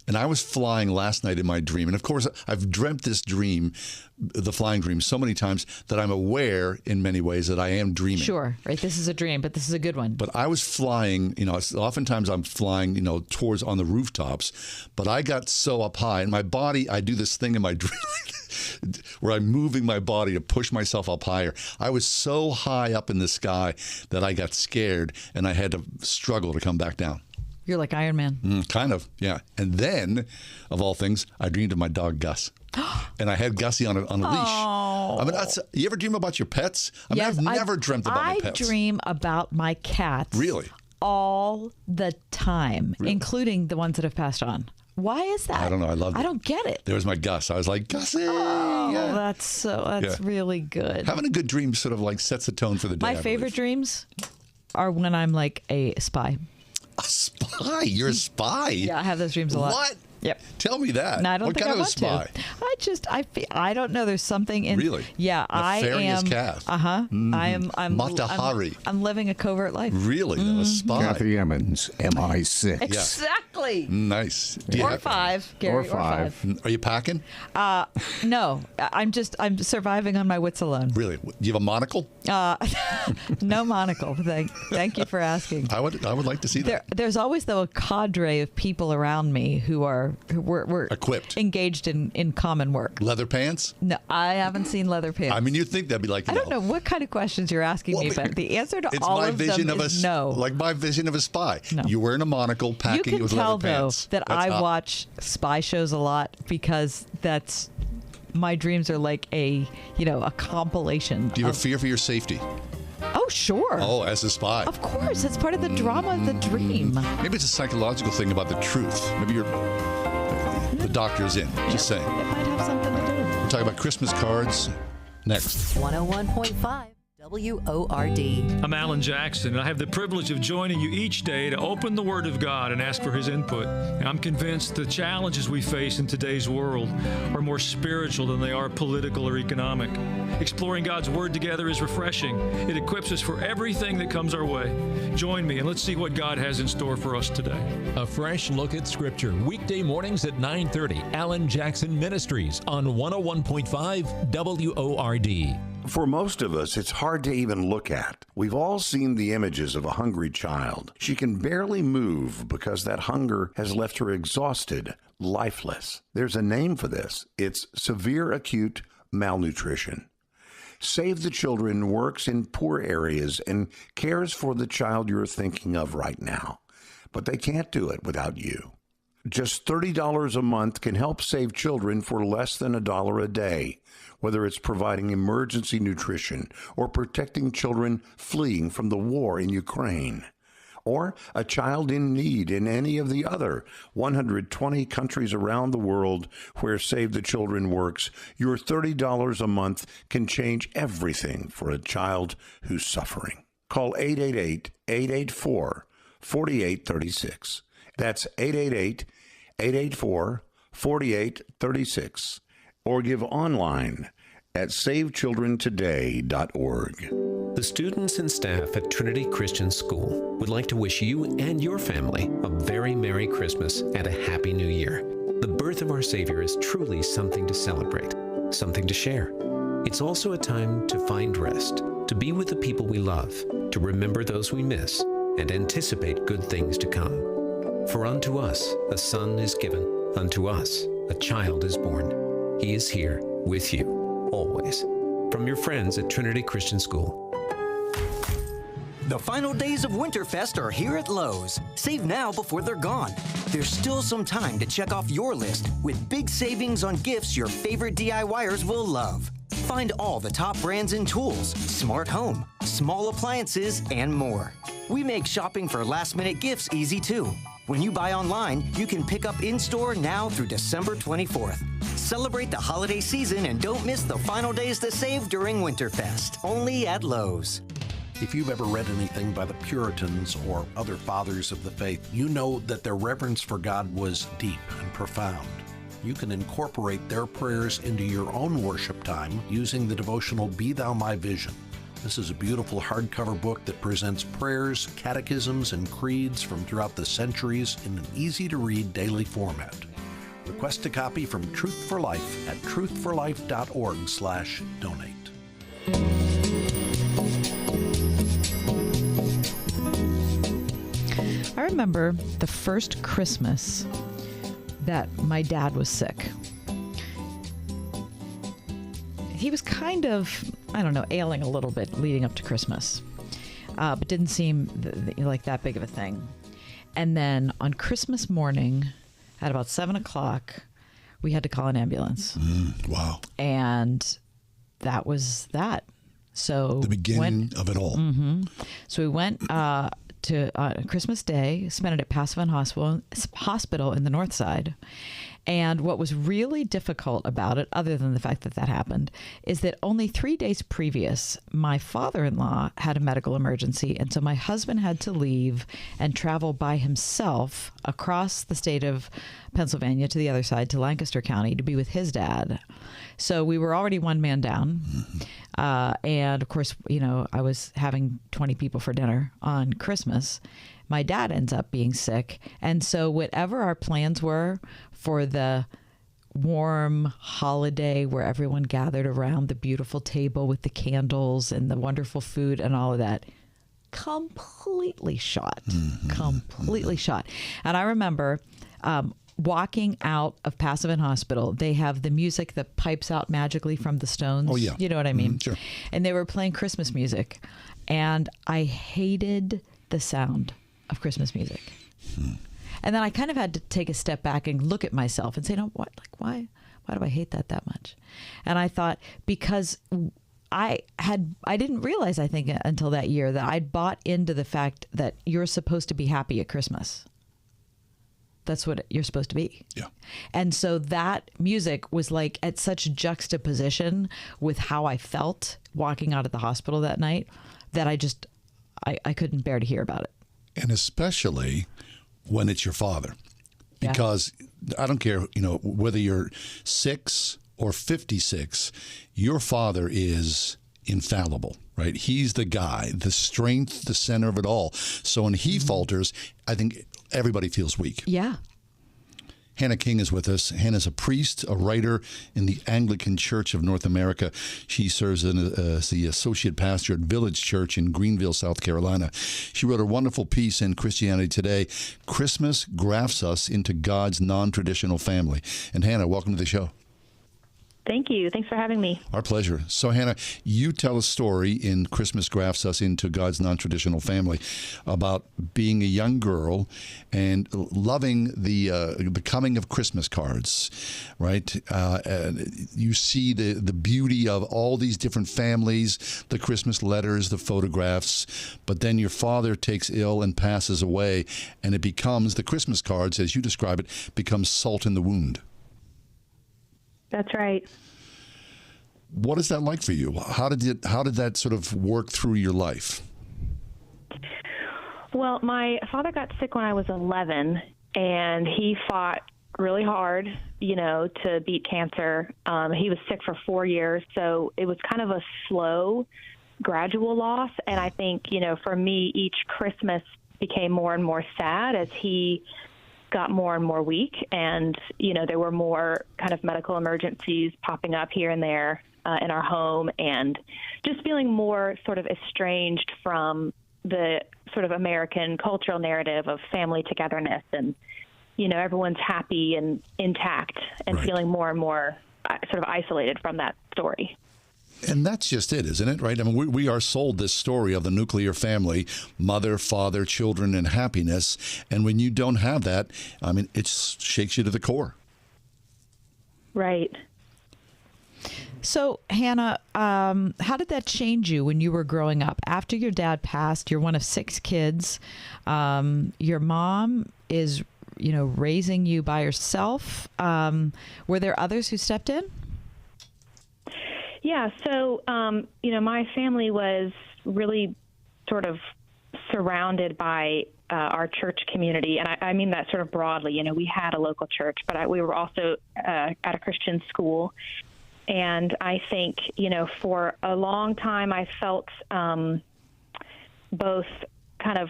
And I was flying last night in my dream. And of course, I've dreamt this dream, the flying dream, so many times that I'm aware in many ways that I am dreaming. Sure, right? This is a dream, but this is a good one. But I was flying, oftentimes I'm flying, towards on the rooftops, but I got so up high and my body, I do this thing in my dream where I'm moving my body to push myself up higher. I was so high up in the sky that I got scared and I had to struggle to come back down. You're like Iron Man. Kind of, yeah. And then, of all things, I dreamed of my dog Gus. And I had Gussie on a leash. Oh. I mean, you ever dream about your pets? I mean, Yes, I've never dreamt about my pets. I dream about my cats. Really? All the time, including the ones that have passed on. Why is that? I don't know. I love it. I don't get it. There was my Gus. I was like, Gussie! Oh, Yeah. that's really good. Having a good dream sort of like sets the tone for the day. My favorite dreams are when I'm like a spy. A spy? You're a spy? Yeah, I have those dreams a lot. What? Yep. Tell me that. No, I don't what think kind I of a want spy? to. I don't know. There's something in. Really? Yeah, Nefarious I am. calf. I'm Matahari. I'm living a covert life. Really? A spy. Kathy Emmons, MI6. Exactly. Nice. Or 5, Gary. Or 5. Are you packing? No, I'm surviving on my wits alone. Really? Do you have a monocle? No monocle. Thank you for asking. I would like to see that. There's always though a cadre of people around me who were equipped, engaged in common work. Leather pants? No, I haven't seen leather pants. I mean, you'd think that'd be like. I don't know what kind of questions you're asking me, but the answer to all of them is no. Like my vision of a spy. No. You're wearing a monocle, packing it with leather pants. You can tell though that I watch spy shows a lot because that's my dreams are like a compilation. Do you have a fear for your safety? Oh, sure. Oh, as a spy. Of course. It's part of the drama of the dream. Maybe it's a psychological thing about the truth. Maybe the doctor's in. Just saying. It might have something to do. We're talking about Christmas cards next. 101.5 WORD. I'm Alan Jackson, and I have the privilege of joining you each day to open the Word of God and ask for His input. And I'm convinced the challenges we face in today's world are more spiritual than they are political or economic. Exploring God's Word together is refreshing. It equips us for everything that comes our way. Join me, and let's see what God has in store for us today. A fresh look at Scripture, weekday mornings at 9:30. Alan Jackson Ministries on 101.5 WORD. For most of us, it's hard to even look at. We've all seen the images of a hungry child. She can barely move because that hunger has left her exhausted, lifeless. There's a name for this. It's severe acute malnutrition. Save the Children works in poor areas and cares for the child you're thinking of right now, but they can't do it without you. Just $30 a month can help Save Children for less than $1 a day, whether it's providing emergency nutrition or protecting children fleeing from the war in Ukraine, or a child in need in any of the other 120 countries around the world where Save the Children works. Your $30 a month can change everything for a child who's suffering. Call 888-884-4836. That's 888-884-4836. Or give online at savechildrentoday.org. The students and staff at Trinity Christian School would like to wish you and your family a very Merry Christmas and a Happy New Year. The birth of our Savior is truly something to celebrate, something to share. It's also a time to find rest, to be with the people we love, to remember those we miss, and anticipate good things to come. For unto us a son is given, unto us a child is born. He is here with you, always. From your friends at Trinity Christian School. The final days of Winterfest are here at Lowe's. Save now before they're gone. There's still some time to check off your list with big savings on gifts your favorite DIYers will love. Find all the top brands in tools, smart home, small appliances, and more. We make shopping for last-minute gifts easy too. When you buy online, you can pick up in-store now through December 24th. Celebrate the holiday season and don't miss the final days to save during Winterfest. Only at Lowe's. If you've ever read anything by the Puritans or other fathers of the faith, you know that their reverence for God was deep and profound. You can incorporate their prayers into your own worship time using the devotional Be Thou My Vision. This is a beautiful hardcover book that presents prayers, catechisms, and creeds from throughout the centuries in an easy-to-read daily format. Request a copy from Truth for Life at truthforlife.org/donate. I remember the first Christmas that my dad was sick. He was kind of, I don't know, ailing a little bit leading up to Christmas, but didn't seem like that big of a thing. And then on Christmas morning at about 7 o'clock, we had to call an ambulance. Wow. And that was that. So the beginning of it all. Mm-hmm. So we went to Christmas Day, spent it at Pacific Hospital in the North Side. And what was really difficult about it, other than the fact that that happened, is that only 3 days previous, my father-in-law had a medical emergency. And so my husband had to leave and travel by himself across the state of Pennsylvania to the other side, to Lancaster County, to be with his dad. So we were already one man down. And of course, you know, I was having 20 people for dinner on Christmas. My dad ends up being sick. And so whatever our plans were for the warm holiday where everyone gathered around the beautiful table with the candles and the wonderful food and all of that, completely shot. Completely shot. And I remember walking out of Pacific Hospital. They have the music that pipes out magically from the Stones. Oh, yeah. You know what I mean? Sure. And they were playing Christmas music. And I hated the sound of Christmas music. And then I kind of had to take a step back and look at myself and say, no, what? Like, why do I hate that much? And I thought, because I didn't realize, I think, until that year that I'd bought into the fact that you're supposed to be happy at Christmas. That's what you're supposed to be. Yeah. And so that music was like at such juxtaposition with how I felt walking out of the hospital that night that I couldn't bear to hear about it. And especially when it's your father, because I don't care, you know, whether you're 6 or 56, your father is infallible, right? He's the guy, the strength, the center of it all. So when he falters, I think everybody feels weak. Yeah. Hannah King is with us. Hannah's a priest, a writer in the Anglican Church of North America. She serves as the associate pastor at Village Church in Greenville, South Carolina. She wrote a wonderful piece in Christianity Today, Christmas Grafts Us into God's Non-Traditional Family. And Hannah, welcome to the show. Thank you. Thanks for having me. Our pleasure. So, Hannah, you tell a story in Christmas Grafts Us into God's Non-Traditional Family about being a young girl and loving the coming of Christmas cards, right? You see the beauty of all these different families, the Christmas letters, the photographs, but then your father takes ill and passes away, and it becomes, the Christmas cards, as you describe it, becomes salt in the wound. That's right. What is that like for you? How did that sort of work through your life? Well, my father got sick when I was 11, and he fought really hard, to beat cancer. He was sick for 4 years, so it was kind of a slow, gradual loss. And I think, for me, each Christmas became more and more sad as he got more and more weak, and there were more kind of medical emergencies popping up here and there in our home, and just feeling more sort of estranged from the sort of American cultural narrative of family togetherness, and everyone's happy and intact, and right. Feeling more and more sort of isolated from that story. And that's just it, isn't it? Right? I mean, we are sold this story of the nuclear family, mother, father, children, and happiness. And when you don't have that, I mean, it shakes you to the core. Right. So, Hannah, how did that change you when you were growing up? After your dad passed, you're one of 6 kids. Your mom is, raising you by herself. Were there others who stepped in? Yeah, so, my family was really sort of surrounded by our church community, and I mean that sort of broadly. We had a local church, but we were also at a Christian school. And I think, for a long time I felt both kind of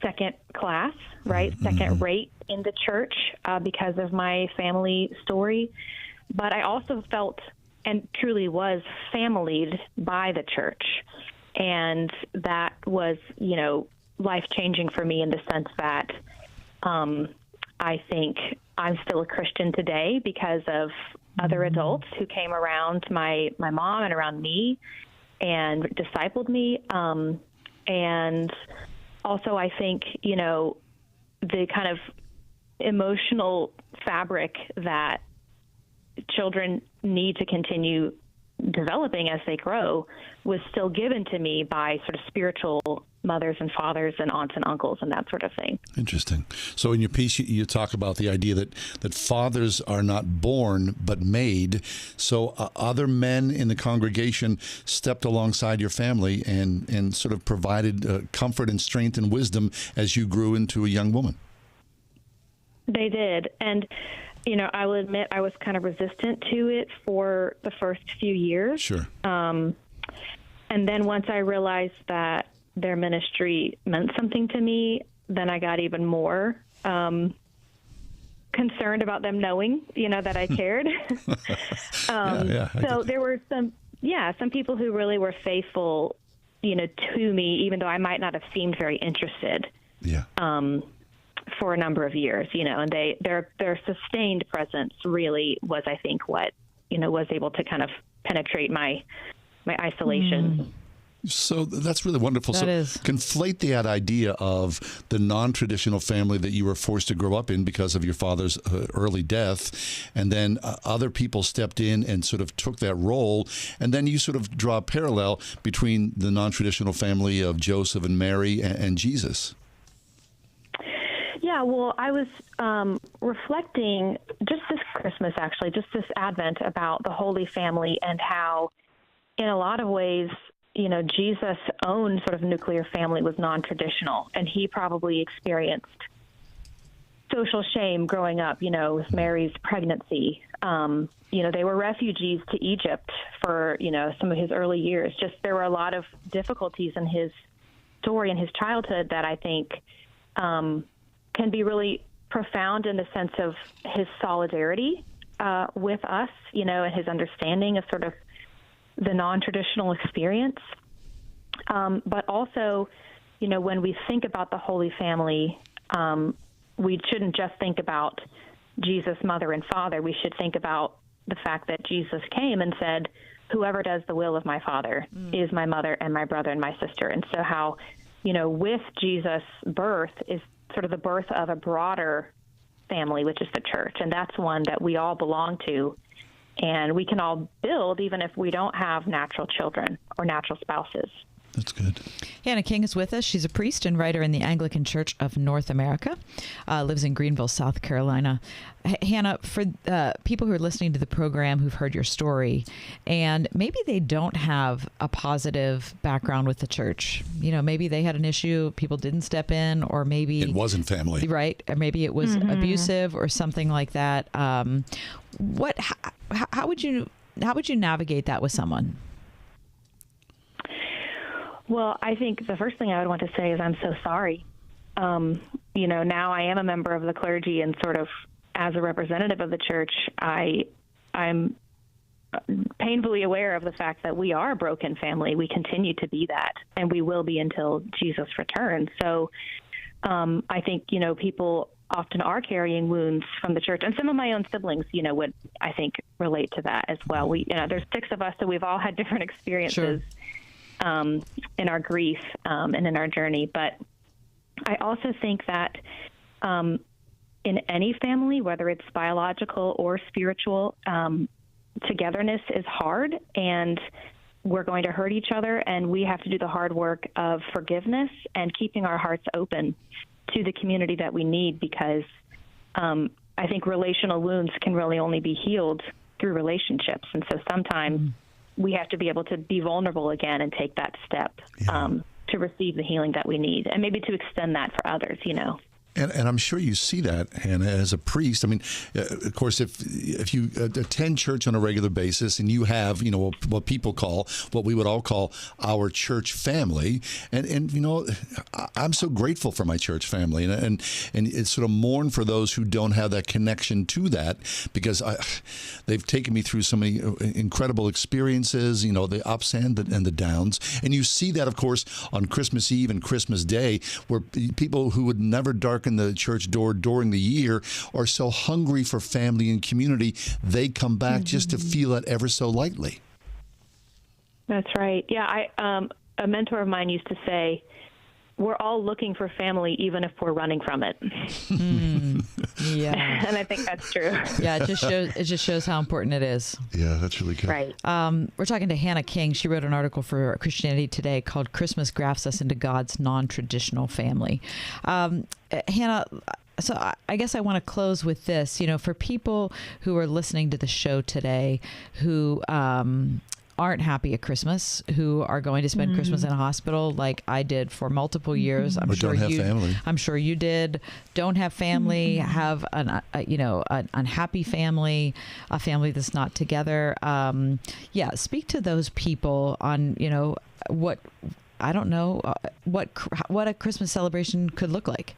second class, right, second rate in the church because of my family story. But I also felt and truly was familied by the church. And that was, life-changing for me in the sense that I think I'm still a Christian today because of other adults who came around my mom and around me and discipled me. And also I think, the kind of emotional fabric that children need to continue developing as they grow was still given to me by sort of spiritual mothers and fathers and aunts and uncles and that sort of thing. Interesting. So in your piece, you talk about the idea that fathers are not born but made. So other men in the congregation stepped alongside your family and sort of provided comfort and strength and wisdom as you grew into a young woman. They did. And I will admit I was kind of resistant to it for the first few years. Sure. And then once I realized that their ministry meant something to me, then I got even more concerned about them knowing, that I cared. So there were some people who really were faithful, to me, even though I might not have seemed very interested. Yeah. For a number of years, and their sustained presence really was, I think, what, was able to kind of penetrate my isolation. So that's really wonderful. That is. Conflate that idea of the non-traditional family that you were forced to grow up in because of your father's early death, and then other people stepped in and sort of took that role, and then you sort of draw a parallel between the non-traditional family of Joseph and Mary and Jesus. Yeah, well, I was reflecting just this Christmas, actually, just this Advent, about the Holy Family and how, in a lot of ways, Jesus' own sort of nuclear family was non-traditional, and he probably experienced social shame growing up, with Mary's pregnancy. They were refugees to Egypt for, some of his early years. Just there were a lot of difficulties in his story and his childhood that I think can be really profound in the sense of his solidarity with us, and his understanding of sort of the non-traditional experience. But also, when we think about the Holy Family, we shouldn't just think about Jesus' mother and father. We should think about the fact that Jesus came and said, whoever does the will of my Father is my mother and my brother and my sister. And so how, with Jesus' birth is sort of the birth of a broader family, which is the church. And that's one that we all belong to. And we can all build even if we don't have natural children or natural spouses. That's good. Hannah King is with us. She's a priest and writer in the Anglican Church of North America, lives in Greenville, South Carolina. Hannah, for people who are listening to the program who've heard your story, and maybe they don't have a positive background with the church, maybe they had an issue, people didn't step in, or maybe it wasn't family, right? Or maybe it was abusive or something like that. How would you navigate that with someone? Well, I think the first thing I would want to say is I'm so sorry. Now I am a member of the clergy, and sort of as a representative of the church, I'm painfully aware of the fact that we are a broken family. We continue to be that, and we will be until Jesus returns. So I think, people often are carrying wounds from the church, and some of my own siblings, would, I think, relate to that as well. There's 6 of us, so we've all had different experiences. Sure. In our grief and in our journey. But I also think that in any family, whether it's biological or spiritual, togetherness is hard, and we're going to hurt each other, and we have to do the hard work of forgiveness and keeping our hearts open to the community that we need, because I think relational wounds can really only be healed through relationships. And so sometimes we have to be able to be vulnerable again and take that step to receive the healing that we need, and maybe to extend that for others, And I'm sure you see that, Hannah, as a priest. I mean, of course, if you attend church on a regular basis and you have, what people call, what we would all call our church family, and I'm so grateful for my church family, and it's sort of mourn for those who don't have that connection to that, because they've taken me through so many incredible experiences, the ups and the downs, and you see that, of course, on Christmas Eve and Christmas Day, where people who would never darken the church door during the year are so hungry for family and community, they come back just to feel it ever so lightly. That's right. Yeah, a mentor of mine used to say, we're all looking for family, even if we're running from it. Yeah. And I think that's true. Yeah, it just shows how important it is. Yeah, that's really good. Right. We're talking to Hannah King. She wrote an article for Christianity Today called Christmas Grafts Us into God's Non-Traditional Family. Hannah, so I guess I want to close with this. For people who are listening to the show today who aren't happy at Christmas, who are going to spend Christmas in a hospital like I did for multiple years. Or don't have family. I'm sure you did. Don't have family, have an unhappy family, a family that's not together. Speak to those people on, what a Christmas celebration could look like.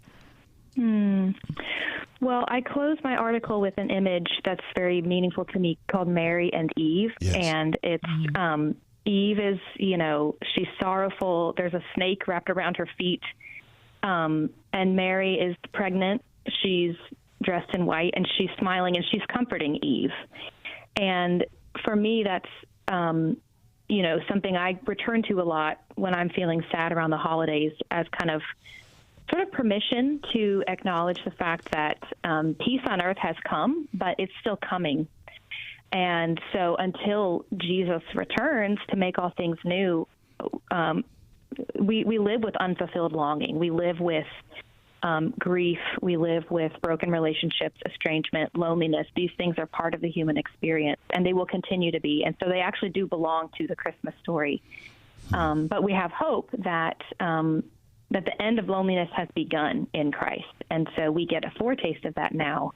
Well, I close my article with an image that's very meaningful to me called Mary and Eve. Yes. And it's Eve is, she's sorrowful. There's a snake wrapped around her feet. And Mary is pregnant. She's dressed in white, and she's smiling, and she's comforting Eve. And for me, that's, something I return to a lot when I'm feeling sad around the holidays, as kind of sort of permission to acknowledge the fact that peace on earth has come, but it's still coming. And so until Jesus returns to make all things new, we live with unfulfilled longing. We live with grief. We live with broken relationships, estrangement, loneliness. These things are part of the human experience, and they will continue to be. And so they actually do belong to the Christmas story. But we have hope that that the end of loneliness has begun in Christ. And so we get a foretaste of that now.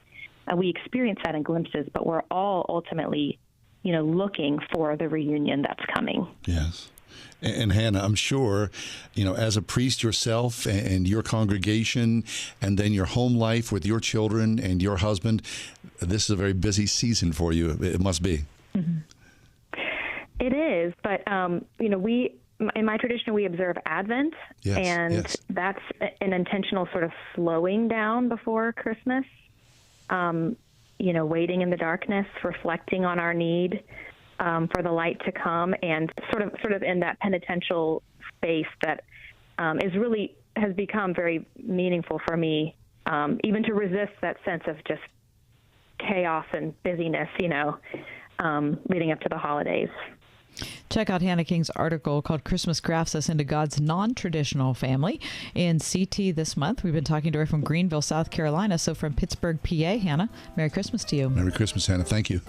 We experience that in glimpses, but we're all ultimately, looking for the reunion that's coming. Yes. And Hannah, I'm sure, as a priest yourself and your congregation, and then your home life with your children and your husband, this is a very busy season for you. It must be. Mm-hmm. It is, but, in my tradition, we observe Advent, that's an intentional sort of slowing down before Christmas. waiting in the darkness, reflecting on our need for the light to come, and sort of in that penitential space that has become very meaningful for me, even to resist that sense of just chaos and busyness, leading up to the holidays. Check out Hannah King's article called Christmas Grafts Us into God's Non-Traditional Family in CT this month. We've been talking to her from Greenville, South Carolina. So from Pittsburgh, PA, Hannah, Merry Christmas to you. Merry Christmas, Hannah. Thank you.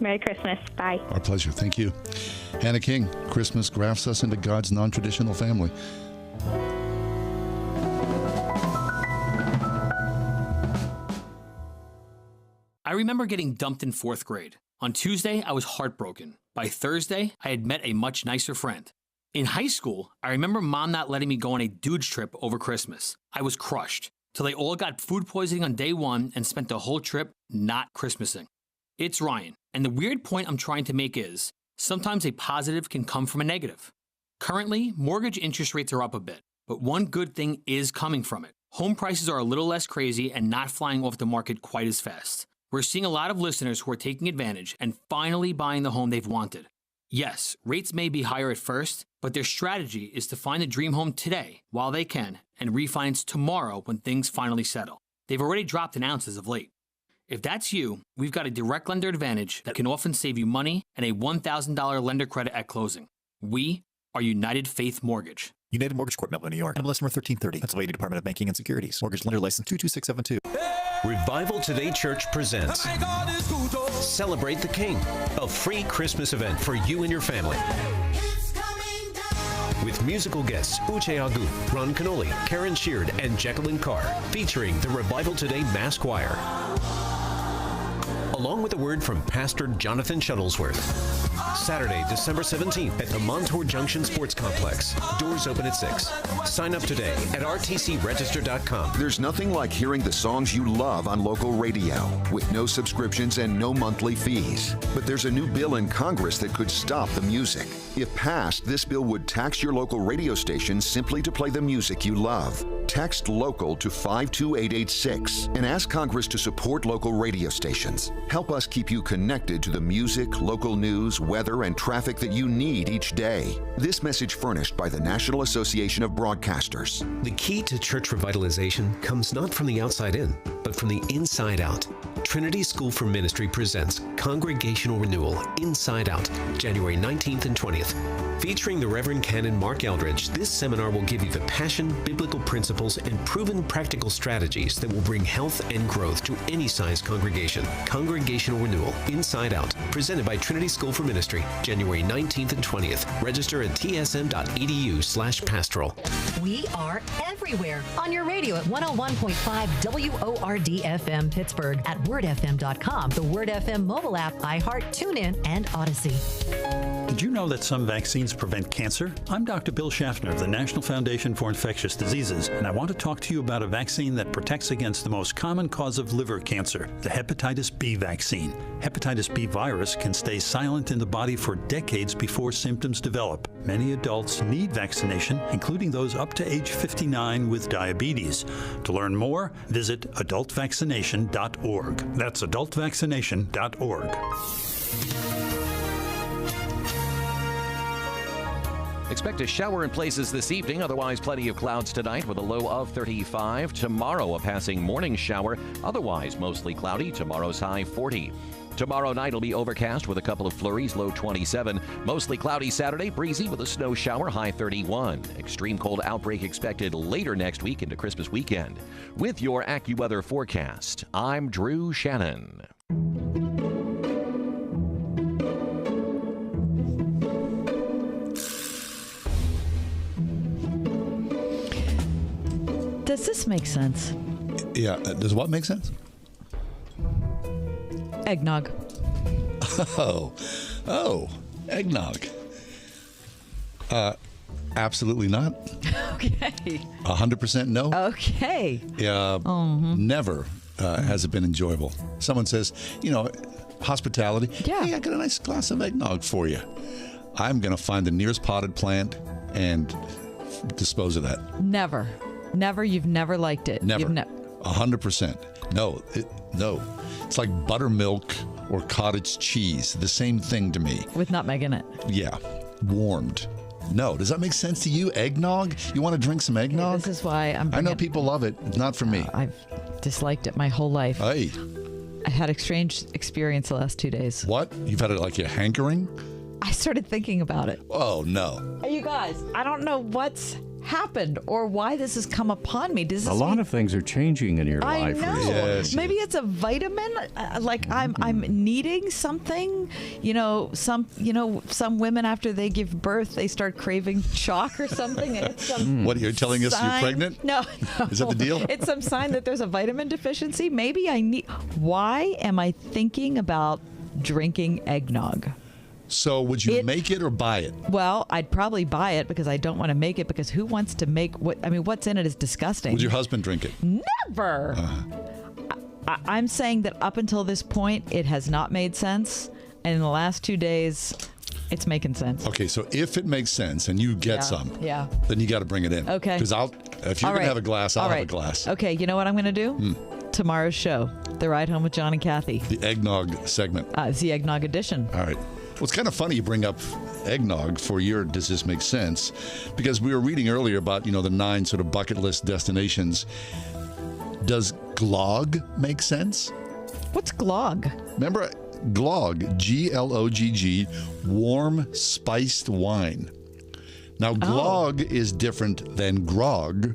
Merry Christmas. Bye. Our pleasure. Thank you. Hannah King, Christmas Grafts Us into God's Non-Traditional Family. I remember getting dumped in 4th grade. On Tuesday, I was heartbroken. By Thursday, I had met a much nicer friend. In high school, I remember Mom not letting me go on a dude's trip over Christmas. I was crushed, till they all got food poisoning on day 1 and spent the whole trip not Christmasing. It's Ryan, and the weird point I'm trying to make is, sometimes a positive can come from a negative. Currently, mortgage interest rates are up a bit, but one good thing is coming from it. Home prices are a little less crazy and not flying off the market quite as fast. We're seeing a lot of listeners who are taking advantage and finally buying the home they've wanted. Yes, rates may be higher at first, but their strategy is to find a dream home today while they can and refinance tomorrow when things finally settle. They've already dropped in ounces of late. If that's you, we've got a direct lender advantage that can often save you money and a $1,000 lender credit at closing. We are United Faith Mortgage. United Mortgage Corp, Melville, New York. MLS number 1330. Pennsylvania Department of Banking and Securities. Mortgage lender license 22672. Revival Today Church presents Celebrate the King, a free Christmas event for you and your family. With musical guests Uche Agu, Ron Canoli, Karen Sheard, and Jacqueline Carr, featuring the Revival Today Mass Choir. Along with a word from Pastor Jonathan Shuttlesworth. Saturday, December 17th at the Montour Junction Sports Complex. Doors open at 6. Sign up today at rtcregister.com. There's nothing like hearing the songs you love on local radio with no subscriptions and no monthly fees. But there's a new bill in Congress that could stop the music. If passed, this bill would tax your local radio station simply to play the music you love. Text LOCAL to 52886 and ask Congress to support local radio stations. Help us keep you connected to the music, local news, weather, and traffic that you need each day. This message furnished by the National Association of Broadcasters. The key to church revitalization comes not from the outside in, but from the inside out. Trinity School for Ministry presents Congregational Renewal Inside Out, January 19th and 20th. Featuring the Reverend Canon Mark Eldridge, this seminar will give you the passion, biblical principles, and proven practical strategies that will bring health and growth to any size congregation. Congregational Renewal Inside Out, presented by Trinity School for Ministry, January 19th and 20th. Register at tsm.edu/pastoral. We are everywhere on your radio at 101.5 WORD FM Pittsburgh, at wordfm.com, the Word FM mobile app, iHeart, TuneIn, and Odyssey. Did you know that some vaccines prevent cancer? I'm Dr. Bill Schaffner of the National Foundation for Infectious Diseases, and I want to talk to you about a vaccine that protects against the most common cause of liver cancer, the hepatitis B vaccine. Hepatitis B virus can stay silent in the body for decades before symptoms develop. Many adults need vaccination, including those up to age 59 with diabetes. To learn more, visit adultvaccination.org. That's adultvaccination.org. Expect a shower in places this evening, otherwise plenty of clouds tonight with a low of 35. Tomorrow, a passing morning shower, otherwise mostly cloudy. Tomorrow's high 40. Tomorrow night will be overcast with a couple of flurries, low 27. Mostly cloudy Saturday, breezy with a snow shower, high 31. Extreme cold outbreak expected later next week into Christmas weekend. With your AccuWeather forecast, I'm Drew Shannon. Does this make sense? Yeah. Does what make sense? Eggnog. Oh, eggnog. Absolutely not. Okay. 100% no. Okay. Never has it been enjoyable. Someone says, hospitality. Yeah. Hey, I got a nice glass of eggnog for you. I'm going to find the nearest potted plant and dispose of that. Never. You've never liked it. Never. 100%. No. It's like buttermilk or cottage cheese. The same thing to me. With nutmeg in it. Yeah. Warmed. No. Does that make sense to you? Eggnog? You want to drink some eggnog? This is why I know people love it. Not for me. I've disliked it my whole life. Hey. I had a strange experience the last 2 days. What? You've had it like a hankering? I started thinking about it. Oh, no. Hey, you guys, I don't know what's happened or why this has come upon me. Does this A lot of things are changing in your I life. know. Yes. Maybe it's a vitamin. Like I'm needing something. Some women after they give birth they start craving chalk or something. And it's some What, you're telling us you're sign- pregnant? No. Is that the deal? It's some sign that there's a vitamin deficiency. Maybe I need. Why am I thinking about drinking eggnog? So would you make it or buy it? Well, I'd probably buy it because I don't want to make it because who wants to make what's in it is disgusting. Would your husband drink it? Never. I'm saying that up until this point, it has not made sense. And in the last 2 days, it's making sense. Okay, so if it makes sense and you get some, then you got to bring it in. Okay. Because if you're going to have a glass, I'll have a glass. Okay, you know what I'm going to do? Tomorrow's show, The Ride Home with John and Kathy. The eggnog segment. It's the eggnog edition. All right. Well, it's kind of funny you bring up eggnog for your Does This Make Sense? Because we were reading earlier about, the 9 sort of bucket list destinations. Does glog make sense? What's glog? Remember glog, Glogg, warm spiced wine. Now, glog is different than grog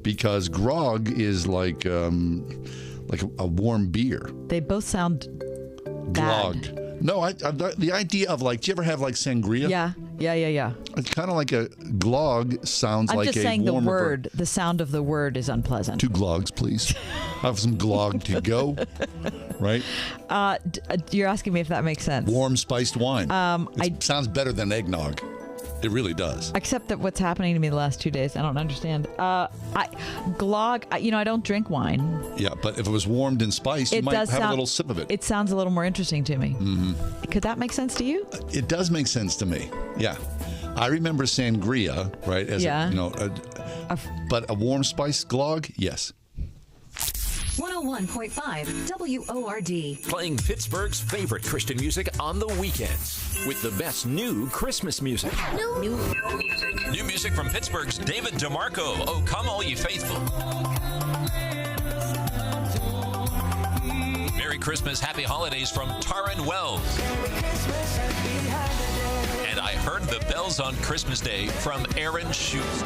because grog is like a warm beer. They both sound glog. bad. No, the idea of do you ever have sangria? Yeah. It's kind of like a glog sounds I'm like a just saying the warmer word, the sound of the word is unpleasant. 2 glogs, please. Have some glog to go. Right? You're asking me if that makes sense. Warm spiced wine. It sounds better than eggnog. It really does. Except that what's happening to me the last 2 days, I don't understand. I don't drink wine. Yeah, but if it was warmed and spiced, you might have a little sip of it. It sounds a little more interesting to me. Mm-hmm. Could that make sense to you? It does make sense to me. Yeah. I remember sangria, right? But a warm spiced glog, yes. 101.5 WORD. Playing Pittsburgh's favorite Christian music on the weekends with the best new Christmas music. New music. New music from Pittsburgh's David DeMarco. Oh, come all you faithful. Merry Christmas, Happy Holidays from Taryn Wells. And I Heard the Bells on Christmas Day from Aaron Schutz.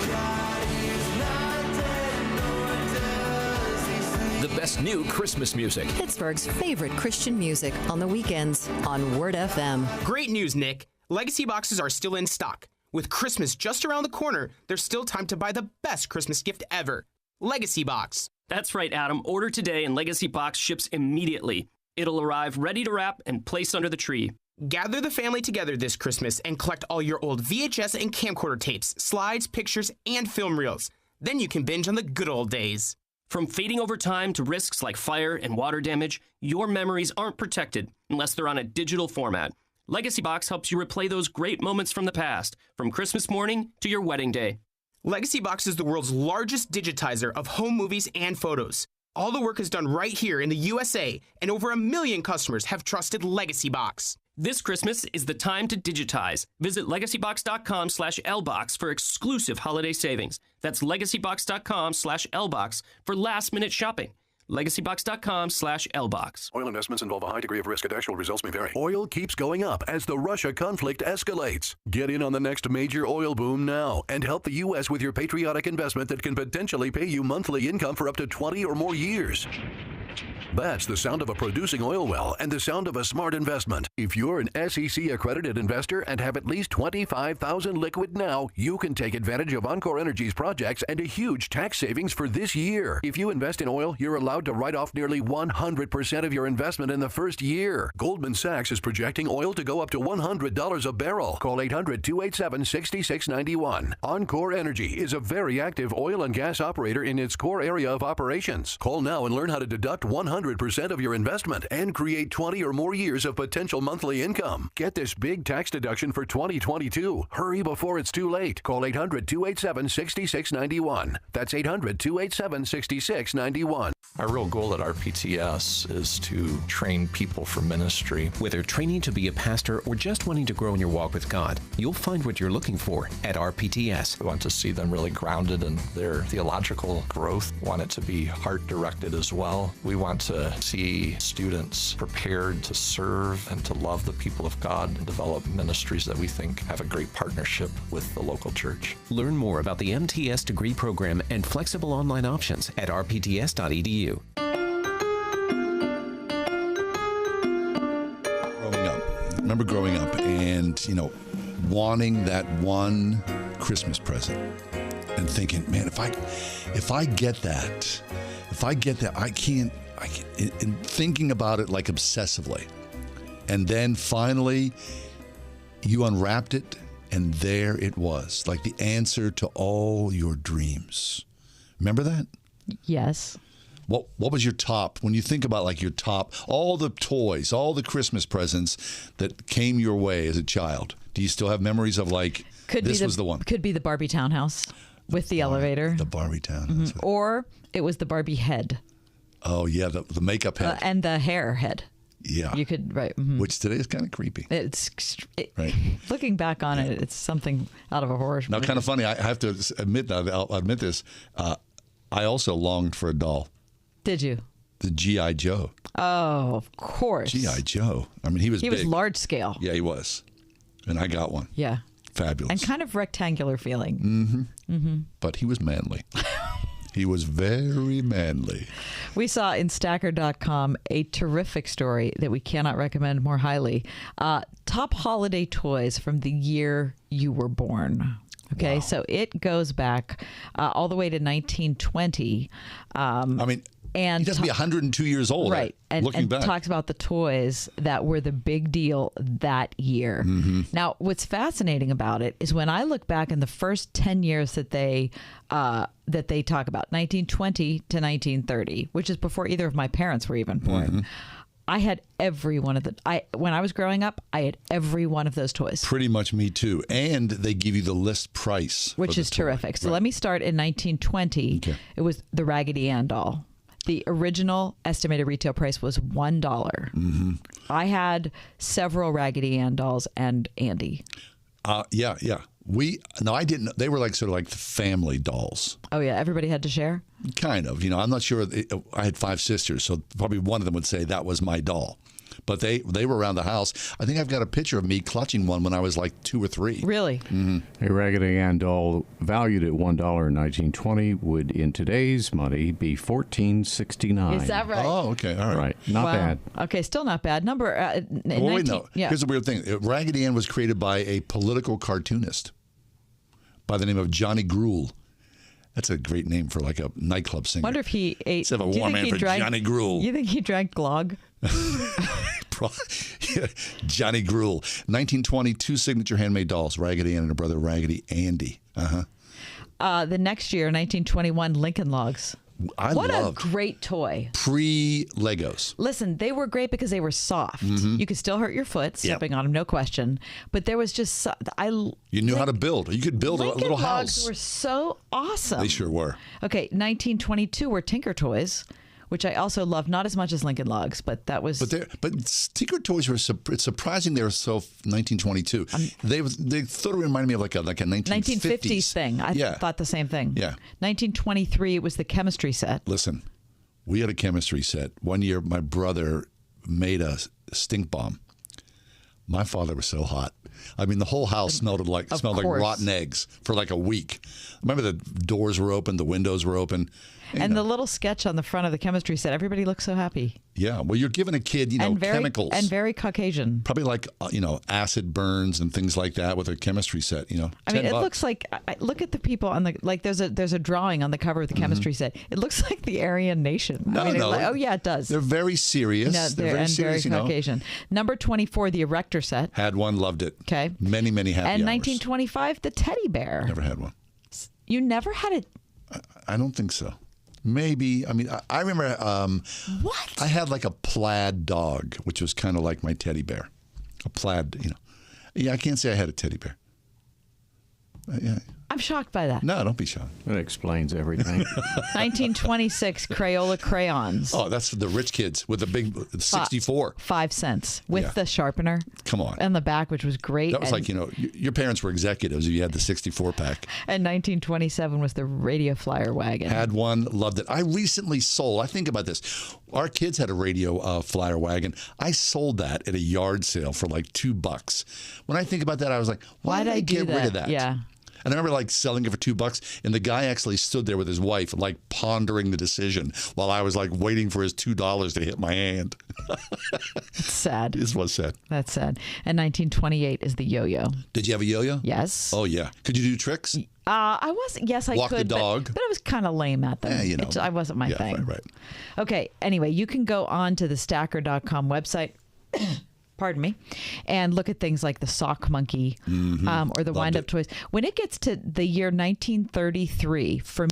The best new Christmas music. Pittsburgh's favorite Christian music on the weekends on Word FM. Great news, Nick. Legacy boxes are still in stock. With Christmas just around the corner, there's still time to buy the best Christmas gift ever. Legacy Box. That's right, Adam. Order today and Legacy Box ships immediately. It'll arrive ready to wrap and place under the tree. Gather the family together this Christmas and collect all your old VHS and camcorder tapes, slides, pictures, and film reels. Then you can binge on the good old days. From fading over time to risks like fire and water damage, your memories aren't protected unless they're on a digital format. Legacy Box helps you replay those great moments from the past, from Christmas morning to your wedding day. Legacy Box is the world's largest digitizer of home movies and photos. All the work is done right here in the USA, and over 1 million customers have trusted Legacy Box. This Christmas is the time to digitize. Visit legacybox.com/lbox for exclusive holiday savings. That's legacybox.com/lbox for last-minute shopping. legacybox.com/lbox. Oil investments involve a high degree of risk and actual results may vary. Oil keeps going up as the Russia conflict escalates. Get in on the next major oil boom now and help the U.S. with your patriotic investment that can potentially pay you monthly income for up to 20 or more years. That's the sound of a producing oil well and the sound of a smart investment. If you're an SEC accredited investor and have at least $25,000 liquid now, you can take advantage of Encore Energy's projects and a huge tax savings for this year. If you invest in oil, you're allowed to write off nearly 100% of your investment in the first year. Goldman Sachs is projecting oil to go up to $100 a barrel. Call 800-287-6691. Encore Energy is a very active oil and gas operator in its core area of operations. Call now and learn how to deduct 100% 100% of your investment and create 20 or more years of potential monthly income. Get this big tax deduction for 2022. Hurry before it's too late. Call 800-287-6691. That's 800-287-6691. Our real goal at RPTS is to train people for ministry. Whether training to be a pastor or just wanting to grow in your walk with God, you'll find what you're looking for at RPTS. We want to see them really grounded in their theological growth. We want it to be heart-directed as well. We want to see students prepared to serve and to love the people of God and develop ministries that we think have a great partnership with the local church. Learn more about the MTS degree program and flexible online options at rpts.edu. Remember growing up and, wanting that one Christmas present and thinking, man, if I get that, I can't, and thinking about it like obsessively. And then finally you unwrapped it and there it was, like the answer to all your dreams. Remember that? Yes. What was your top, when you think about like your top, all the toys, all the Christmas presents that came your way as a child? Do you still have memories of like, this was the one? Could be the Barbie townhouse with the elevator. The Barbie townhouse. Mm-hmm. Or it was the Barbie head. Oh, yeah, the makeup head. And the hair head. Yeah. You could, right. Mm-hmm. Which today is kind of creepy. Right. Looking back on it, it's something out of a horror movie. Now, kind of funny, I have to admit, I'll admit this, I also longed for a doll. Did you? The G.I. Joe. Oh, of course. G.I. Joe. I mean, he was big. He was large scale. Yeah, he was. And I got one. Yeah. Fabulous. And kind of rectangular feeling. Mm-hmm. Mm-hmm. But he was manly. He was very manly. We saw in Stacker.com a terrific story that we cannot recommend more highly. Top holiday toys from the year you were born. Okay, wow. So it goes back all the way to 1920. And he doesn't be 102 years old. Right. And back. Talks about the toys that were the big deal that year. Mm-hmm. Now, what's fascinating about it is when I look back in the first 10 years that they talk about, 1920 to 1930, which is before either of my parents were even born. Mm-hmm. I had every one of when I was growing up, I had every one of those toys. Pretty much me too. And they give you the list price. Which is terrific. So let me start in 1920. Okay. It was the Raggedy Ann doll. The original estimated retail price was $1. Mm-hmm. I had several Raggedy Ann dolls and Andy. Yeah. I didn't. They were like sort of like the family dolls. Oh, yeah. Everybody had to share? Kind of. I'm not sure. I had 5 sisters, so probably one of them would say that was my doll. But they were around the house. I think I've got a picture of me clutching one when I was like 2 or 3. Really? Mm-hmm. A Raggedy Ann doll valued at $1 in 1920 would, in today's money, be $14.69. Is that right? Oh, okay. All right. Right. Not bad. Okay, still not bad. Number... wait, no. Yeah. Here's the weird thing. Raggedy Ann was created by a political cartoonist by the name of Johnny Gruel. That's a great name for like a nightclub singer. Wonder if he ate... Let's have a warm man for Johnny Gruel. You think he drank glog? Johnny Gruel. 1920, 2 signature handmade dolls, Raggedy Ann and her brother Raggedy Andy. The next year, 1921, Lincoln Logs. What a great toy. Pre-Legos. Listen, they were great because they were soft. Mm-hmm. You could still hurt your foot stepping on them, no question. But there was just... You knew how to build. You could build a little house. Lincoln Logs were so awesome. They sure were. Okay, 1922 were Tinker Toys, which I also loved, not as much as Lincoln Logs, but that was... But Tinker Toys were... It's surprising they were so 1922. They sort of reminded me of like a 1950s thing. I thought the same thing. Yeah. 1923, it was the chemistry set. Listen, we had a chemistry set. One year, my brother made a stink bomb. My father was so hot. I mean, the whole house smelled like rotten eggs for like a week. Remember, the doors were open, the windows were open. And the little sketch on the front of the chemistry set, everybody looked so happy. Yeah, well, you're giving a kid, chemicals. And very Caucasian. Probably like, acid burns and things like that with a chemistry set, I mean, it looks like, look at the people on there's a drawing on the cover of the chemistry set. It looks like the Aryan Nation. Oh, yeah, it does. They're very serious. No, they're very serious, very Caucasian. Number 24, the Erector set. Had one, loved it. Okay. Many, many happy hours. And 1925, the Teddy Bear. Never had one. You never had it? I don't think so. Maybe. I mean, I remember what? I had like a plaid dog, which was kind of like my teddy bear. A plaid, Yeah, I can't say I had a teddy bear. Yeah. I'm shocked by that. No, don't be shocked. That explains everything. 1926 Crayola crayons. Oh, that's for the rich kids with the big 64. 5 cents with the sharpener. Come on. And the back, which was great. That was like, your parents were executives if you had the 64 pack. And 1927 was the radio flyer wagon. Had one, loved it. I recently sold, I think about this. Our kids had a radio flyer wagon. I sold that at a yard sale for like $2. When I think about that, I was like, why did I get rid of that? Yeah. And I remember like selling it for $2, and the guy actually stood there with his wife, like pondering the decision while I was like waiting for his $2 to hit my hand. It's sad. This was sad. That's sad. And 1928 is the yo-yo. Did you have a yo-yo? Yes. Oh, yeah. Could you do tricks? I wasn't. Yes, I Walk could. the dog. But I was kind of lame at them. Yeah, I wasn't my thing. Right. Okay. Anyway, you can go on to the stacker.com website. Pardon me, and look at things like the sock monkey or the wind-up toys. When it gets to the year 1933, for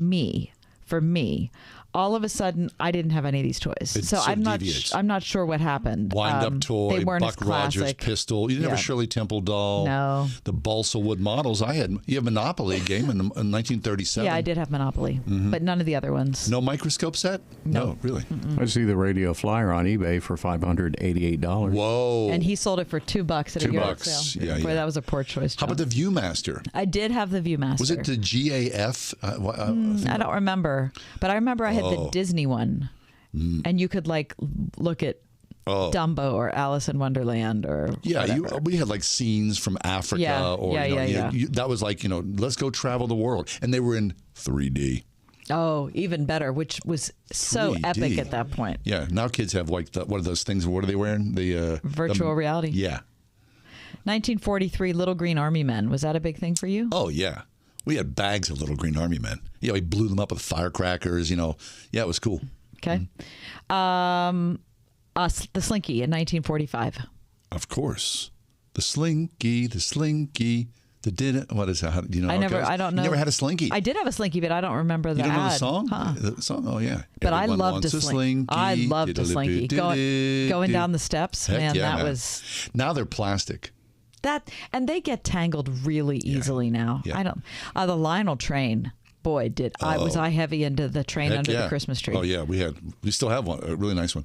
me, all of a sudden, I didn't have any of these toys. So I'm not sure what happened. Wind-up toy, they weren't Buck as Rogers classic. pistol. You didn't have a Shirley Temple doll. No. The balsa wood models. You have Monopoly game in 1937. Yeah, I did have Monopoly, but none of the other ones. No microscope set? No, really. I see the radio flyer on eBay for $588. Whoa. And he sold it for $2 at a yard sale. Yeah, Boy, that was a poor choice, John. How about the Viewmaster? I did have the Viewmaster. Was it the GAF? I don't remember, but I remember I had the Disney one, and you could like look at Dumbo or Alice in Wonderland or we had like scenes from Africa that was like let's go travel the world, and they were in 3D. Oh, even better, which was so 3D. epic at that point. Yeah, now kids have like what are those things? What are they wearing? The virtual reality. Yeah. 1943, Little Green Army Men. Was that a big thing for you? Oh yeah. We had bags of Little Green Army Men. Yeah, we blew them up with firecrackers, Yeah, it was cool. Okay. The Slinky in 1945. Of course. The Slinky. What is that? Do you know? I don't know. You never had a Slinky? I did have a Slinky, but I don't remember the ad. You don't know ad. the song? The song? Oh, yeah. But Everyone I loved a Slinky. I loved a Slinky. Going down the steps, that was... Now they're plastic. And they get tangled really easily now. Yeah. I don't. The Lionel train. Boy, was I heavy into the train under the Christmas tree. Oh yeah, we still have one, a really nice one.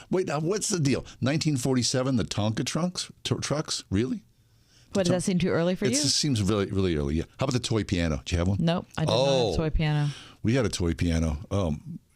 Wait, now what's the deal? 1947, the Tonka trucks, really? What, does that seem too early for you? It seems really, really early. Yeah. How about the toy piano? Do you have one? Nope, I did not have a toy piano. We had a toy piano.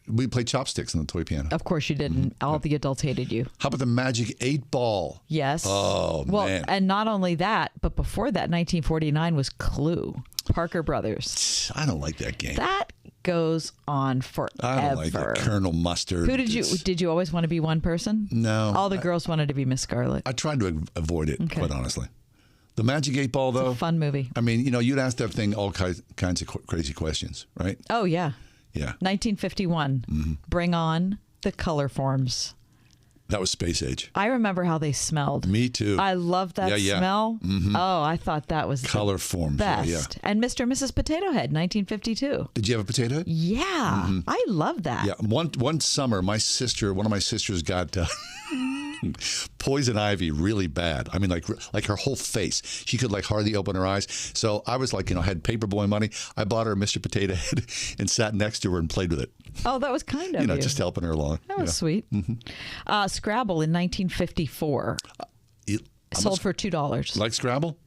We played chopsticks on the toy piano. Of course you didn't. All the adults hated you. How about the Magic 8-Ball? Yes. Oh, man. And not only that, but before that, 1949 was Clue. Parker Brothers. I don't like that game. That goes on forever. I don't like that. Colonel Mustard. Who did you always want to be one person? No. All the girls wanted to be Miss Scarlet. I tried to avoid it, quite honestly. The Magic 8-Ball, though. It's a fun movie. I mean, you'd ask that thing all kinds of crazy questions, right? Oh, yeah. Yeah. 1951. Bring on the color forms. That was space age. I remember how they smelled. Me too. I loved that smell. Mm-hmm. Oh, I thought that was color forms. Best. Yeah. And Mr. and Mrs. Potato Head, 1952. Did you have a potato head? Yeah. Mm-hmm. I love that. Yeah. One summer, one of my sisters got poison ivy really bad. I mean, like her whole face. She could like hardly open her eyes. So I was like, had paperboy money. I bought her a Mr. Potato Head and sat next to her and played with it. Oh, that was kind of you. Just helping her along. That was sweet. Mm-hmm. Scrabble in 1954. Sold for $2. Like Scrabble?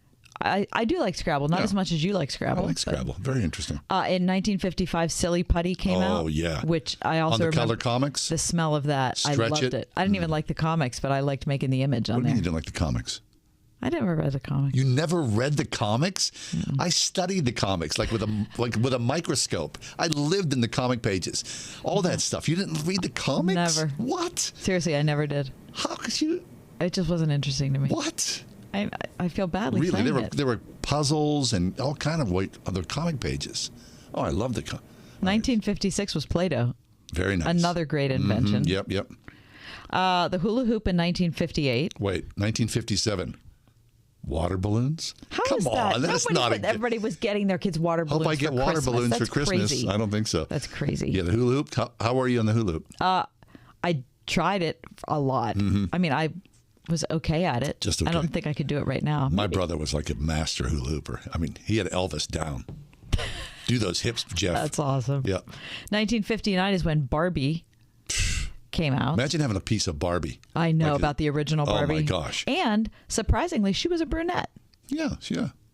I do like Scrabble, not as much as you like Scrabble. I like Scrabble. Very interesting. In 1955, Silly Putty came out. Oh, yeah. Which I also remember. On the Color Comics? The smell of that. I loved it. I didn't even like the comics, but I liked making the image on there. What do you mean you didn't like the comics? I never read the comics. You never read the comics? Mm-hmm. I studied the comics with a microscope. I lived in the comic pages. All that stuff. You didn't read the comics? Never. What? Seriously, I never did. How could you? It just wasn't interesting to me. What? I feel badly really, saying there were puzzles and all kind of other comic pages. Oh, I love the 1956 was Play-Doh. Very nice. Another great invention. Mm-hmm. Yep. The hula hoop in 1958. Wait, 1957. Water balloons? Come on, that's not a. Everybody was getting their kids water balloons. Hope I get water balloons That's for Christmas. Crazy. I don't think so. That's crazy. Yeah, the hula hoop. How are you on the hula hoop? I tried it a lot. I mean, I was okay at it. Just okay. I don't think I could do it right now. My brother was like a master hula hooper. I mean, he had Elvis down. Do those hips, Jeff. That's awesome. Yeah. 1959 is when Barbie came out. Imagine having a piece of Barbie. I know about the original Barbie. Oh my gosh. And surprisingly, she was a brunette. Yeah.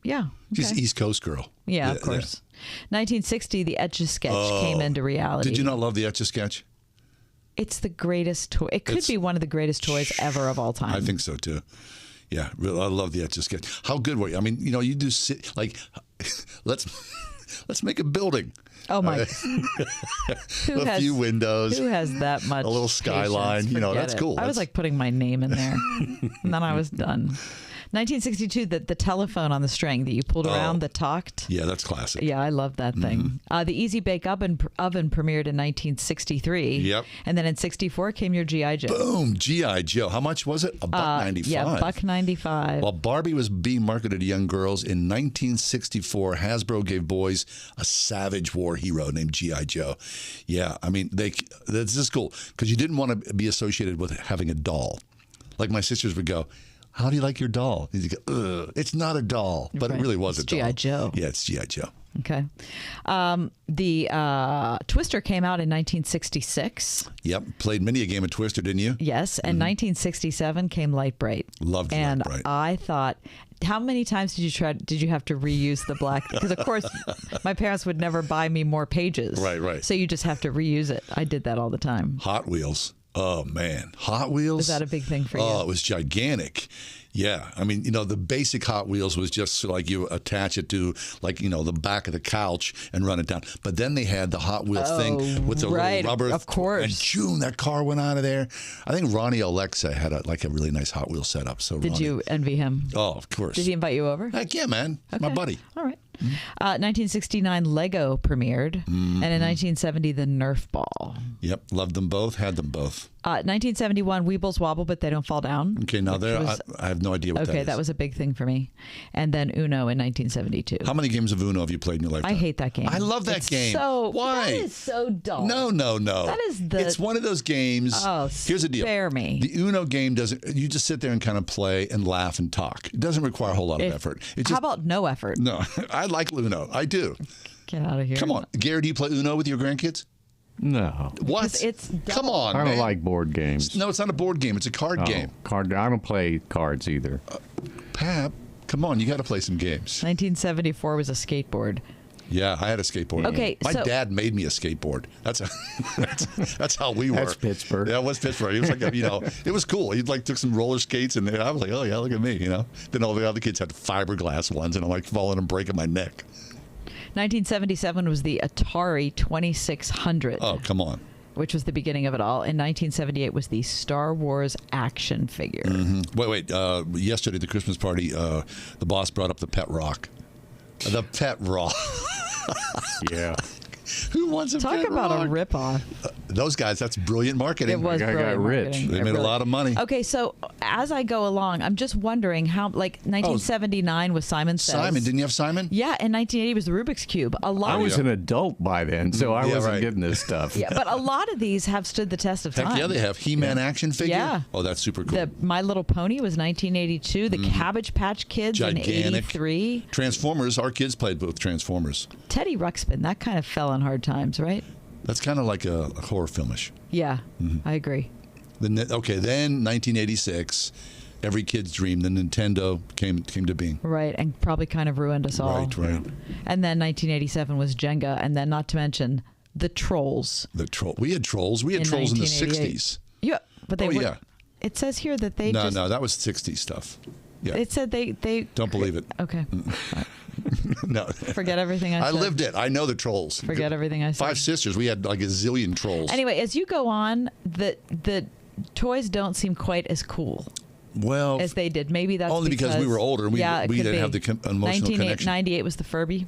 Yeah. She's okay. East Coast girl. Yeah, of course. 1960, the Etch-a-Sketch came into reality. Did you not love the Etch-a-Sketch? It's the greatest toy. It could be one of the greatest toys ever of all time. I think so too. Yeah, really, I love the Etch-a-Sketch. How good were you? I mean, you do like, let's make a building. Oh my! A few windows. Who has that much? A little skyline. Patience? That's cool. I was like putting my name in there, and then I was done. 1962, the telephone on the string that you pulled around that talked. Yeah, that's classic. Yeah, I love that thing. The Easy Bake Oven premiered in 1963. Yep. And then in 64 came your G.I. Joe. Boom, G.I. Joe. How much was it? $1.95. Yeah, $1.95. While Barbie was being marketed to young girls, in 1964, Hasbro gave boys a Savage War hero named G.I. Joe. Yeah, I mean, this is cool because you didn't want to be associated with having a doll. Like my sisters would go, how do you like your doll? You'd go, ugh, it's not a doll, but it really was a doll. G.I. Joe. Yeah, it's G.I. Joe. Okay. The Twister came out in 1966. Yep. Played many a game of Twister, didn't you? Yes. And 1967 came Light Bright. Loved and Light Bright. I thought, how many times did you have to reuse the black? Because, of course, my parents would never buy me more pages. Right. So you just have to reuse it. I did that all the time. Hot Wheels. Oh, man. Hot Wheels? Was that a big thing for you? Oh, it was gigantic. Yeah. I mean, the basic Hot Wheels was just like you attach it to, like, the back of the couch and run it down. But then they had the Hot Wheels thing with the little rubber. Of course. And boom, that car went out of there. I think Ronnie Alexa had a really nice Hot Wheels setup. So Did you envy him? Oh, of course. Did he invite you over? Heck yeah, man. Okay. My buddy. All right. 1969, Lego premiered, and in 1970, the Nerf ball. Yep, loved them both, had them both. 1971, Weebles Wobble, but they don't fall down. Okay, now I have no idea what that is. Okay, that was a big thing for me. And then Uno in 1972. How many games of Uno have you played in your lifetime? I hate that game. I love that game. Why? That is so dull. No. That is It's one of those games. Oh, here's the deal. Spare me. The Uno game doesn't. You just sit there and kind of play and laugh and talk. It doesn't require a whole lot of effort. How about no effort? No, I like Uno. I do. Get out of here. Come on, Gary. Do you play Uno with your grandkids? No. What? It's Come on, I don't man. like board games. No, it's not a board game. It's a card game. I don't play cards either. Pap, come on. You got to play some games. 1974 was a skateboard. Yeah, I had a skateboard. Okay, my dad made me a skateboard. That's how we were. That's Pittsburgh. Yeah, it was Pittsburgh. It was like it was cool. He took some roller skates and I was like, oh yeah, look at me. Then all the other kids had fiberglass ones, and I'm like falling and breaking my neck. 1977 was the Atari 2600. Oh, come on. Which was the beginning of it all. In 1978 was the Star Wars action figure. Mm-hmm. Wait. Yesterday at the Christmas party, the boss brought up the Pet Rock. The Pet Rock. Yeah. Who wants a Talk Pet about Rock? a ripoff. Those guys, that's brilliant marketing. It was brilliant marketing. They made a lot of money. Okay, so as I go along, I'm just wondering how, 1979 was Simon Says. Simon, didn't you have Simon? Yeah, in 1980 was the Rubik's Cube. I was an adult by then, so I wasn't getting this stuff. Yeah, but a lot of these have stood the test of time. Heck yeah, they have. He-Man action figure? Yeah. Oh, that's super cool. The My Little Pony was 1982. The Cabbage Patch Kids Gigantic. in 83. Transformers, our kids played both Transformers. Teddy Ruxpin, that kind of fell on hard times, right? That's kind of like a horror filmish. Yeah, I agree. Then 1986, every kid's dream, the Nintendo came to being. Right, and probably kind of ruined us all. Right. And then 1987 was Jenga, and then not to mention the Trolls. We had Trolls. We had Trolls in the 60s. Yeah, but they were. Yeah. It says here that they No, that was 60s stuff. Yeah. It said they Don't believe it. Okay. No. Forget everything I said. I lived it. I know the Trolls. Forget everything I said. 5 sisters. We had like a zillion Trolls. Anyway, as you go on, the toys don't seem quite as cool. Well, as they did. Maybe that's only because we were older and we didn't have the emotional connection. 1998 was the Furby.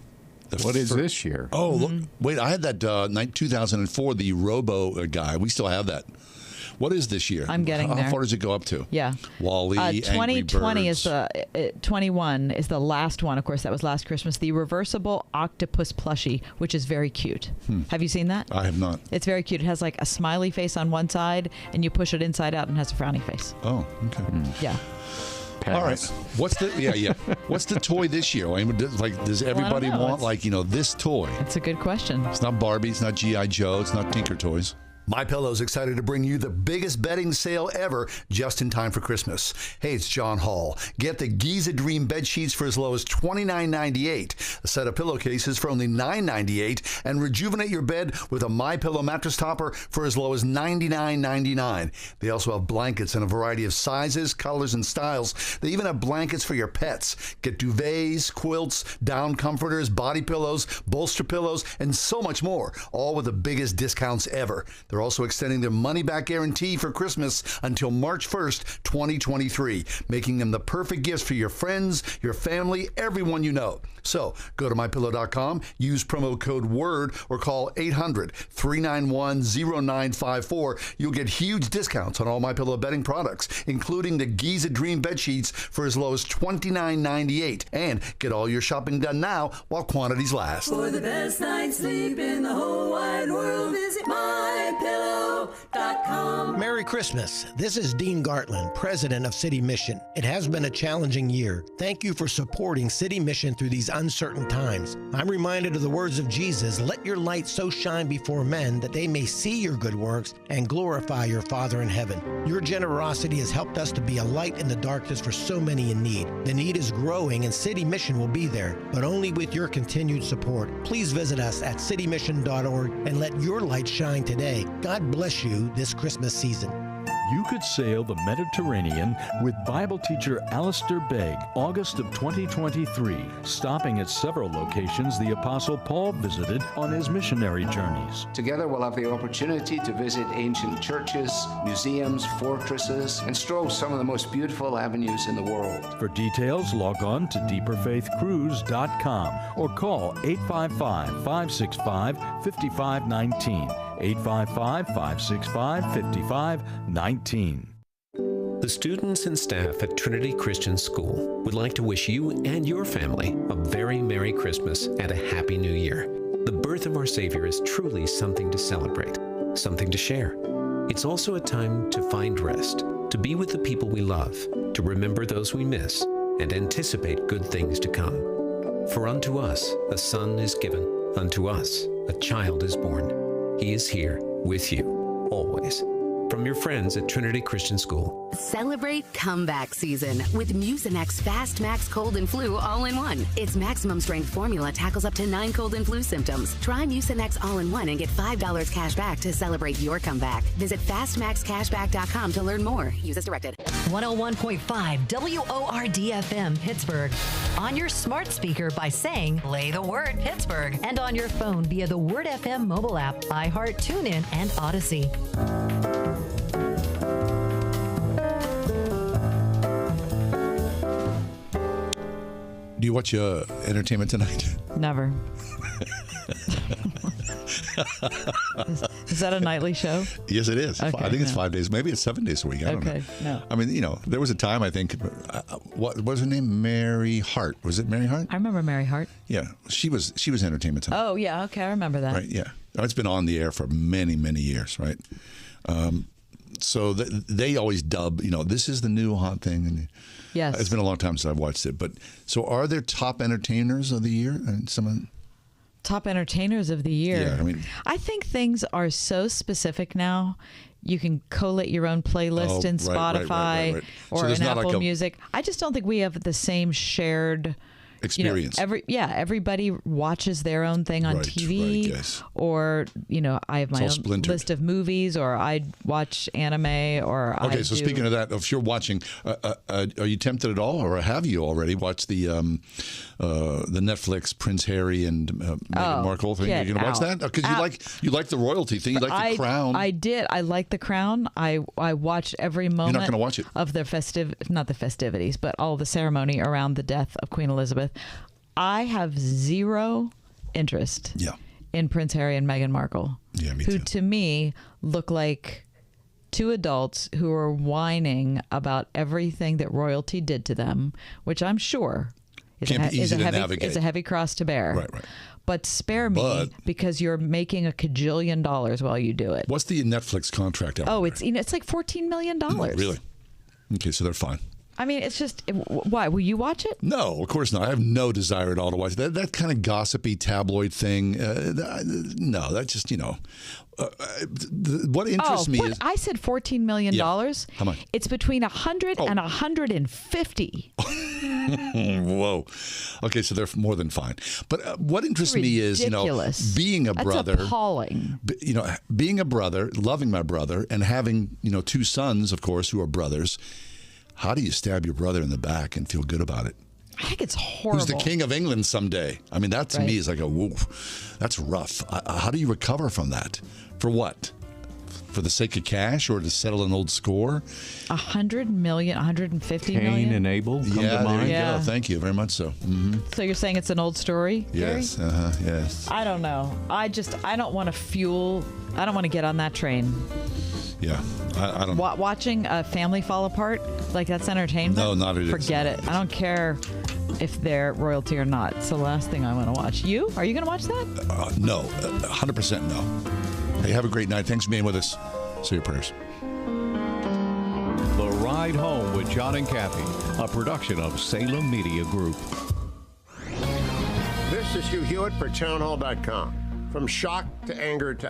What is this year? Oh, look, wait, I had that 2004, the Robo guy. We still have that. What is this year? I'm getting there. How far does it go up to? Yeah. Wall-E, Angry 2020 Birds. is 21 is the last one. Of course, that was last Christmas. The reversible octopus plushie, which is very cute. Have you seen that? I have not. It's very cute. It has like a smiley face on one side, and you push it inside out and has a frowny face. Oh, okay. Yeah. All right. What's the What's the toy this year? I mean, does everybody want this toy? It's a good question. It's not Barbie. It's not G.I. Joe. It's not Tinker Toys. MyPillow's excited to bring you the biggest bedding sale ever just in time for Christmas. Hey, it's John Hall. Get the Giza Dream bed sheets for as low as $29.98, a set of pillowcases for only $9.98, and rejuvenate your bed with a MyPillow mattress topper for as low as $99.99. They also have blankets in a variety of sizes, colors, and styles. They even have blankets for your pets. Get duvets, quilts, down comforters, body pillows, bolster pillows, and so much more, all with the biggest discounts ever. They're also extending their money-back guarantee for Christmas until March 1st, 2023, making them the perfect gifts for your friends, your family, everyone you know. So go to MyPillow.com, use promo code WORD, or call 800-391-0954. You'll get huge discounts on all MyPillow bedding products, including the Giza Dream bed sheets for as low as $29.98. And get all your shopping done now while quantities last. For the best night's sleep in the whole wide world, visit MyPillow.com. Merry Christmas. This is Dean Gartland, president of City Mission. It has been a challenging year. Thank you for supporting City Mission through these uncertain times. I'm reminded of the words of Jesus, let your light so shine before men that they may see your good works and glorify your Father in heaven. Your generosity has helped us to be a light in the darkness for so many in need. The need is growing and City Mission will be there, but only with your continued support. Please visit us at citymission.org and let your light shine today. God bless you this Christmas season. You could sail the Mediterranean with Bible teacher Alistair Begg, August of 2023, stopping at several locations the Apostle Paul visited on his missionary journeys. Together we'll have the opportunity to visit ancient churches, museums, fortresses, and stroll some of the most beautiful avenues in the world. For details, log on to deeperfaithcruise.com or call 855-565-5519. 855-565-5519. The students and staff at Trinity Christian School would like to wish you and your family a very Merry Christmas and a Happy New Year. The birth of our Savior is truly something to celebrate, something to share. It's also a time to find rest, to be with the people we love, to remember those we miss, and anticipate good things to come. For unto us a son is given, unto us a child is born. He is here with you, always. From your friends at Trinity Christian School. Celebrate comeback season with Mucinex Fast Max Cold and Flu All-in-One. Its maximum strength formula tackles up to 9 cold and flu symptoms. Try Mucinex All-in-One and get $5 cash back to celebrate your comeback. Visit fastmaxcashback.com to learn more. Use as directed. 101.5 WORD-FM Pittsburgh. On your smart speaker by saying, play the word Pittsburgh. And on your phone via the Word FM mobile app, iHeart, TuneIn, and Odyssey. Do you watch Entertainment Tonight? Never. Is that a nightly show? Yes, it is. Okay, I think it's 5 days. Maybe it's 7 days a week. I don't know. Okay, no. I mean, there was a time, I think, what was her name? Mary Hart. Was it Mary Hart? I remember Mary Hart. Yeah, she was Entertainment Tonight. Oh, yeah. Okay, I remember that. Right, yeah. It's been on the air for many, many years, right? So they always dub, this is the new hot thing. And yes. It's been a long time since I've watched it. But so are there top entertainers of the year? And Top entertainers of the year. Yeah, I think things are so specific now. You can collate your own playlist in Spotify right. or so in Apple like Music. I just don't think we have the same shared experience. Everybody watches their own thing on TV, yes. Or I have my own list of movies, or I watch anime, or okay. So speaking of that, if you're watching, are you tempted at all, or have you already watched the Netflix Prince Harry and Meghan Markle thing? Are you going to watch that? Because you like the royalty thing. You like the Crown. I did. I like the Crown. I watched every moment. You're not going to watch it of their not the festivities, but all the ceremony around the death of Queen Elizabeth. I have zero interest in Prince Harry and Meghan Markle, me who too. to me look like two adults who are whining about everything that royalty did to them, which I'm sure is a heavy cross to bear. Right. But spare me because you're making $1 kajillion while you do it. What's the Netflix contract? It's like $14 million. Really? Okay, so they're fine. I mean, it's just, why? Will you watch it? No, of course not. I have no desire at all to watch that kind of gossipy tabloid thing. No, that's just, what interests me is... I said $14 million. Yeah. How much? It's between 100 and 150. Whoa. Okay, so they're more than fine. But what interests me is, being a brother. That's appalling. Being a brother, loving my brother, and having, two sons, of course, who are brothers. How do you stab your brother in the back and feel good about it? I think it's horrible. Who's the king of England someday? I mean, that to me is like whoa, that's rough. How do you recover from that? For what? For the sake of cash or to settle an old score? 100 million, 150 Cain million? and Abel come to mind? There you go. Thank you very much so. Mm-hmm. So you're saying it's an old story? Yes, yes. I don't know. I don't want to get on that train. Yeah, I don't. Watching a family fall apart, like that's entertainment? No, not it. Forget it. I don't care if they're royalty or not. It's the last thing I want to watch. You? Are you going to watch that? No, 100% no. Hey, have a great night. Thanks for being with us. Say your prayers. The Ride Home with John and Kathy, a production of Salem Media Group. This is Hugh Hewitt for townhall.com. From shock to anger to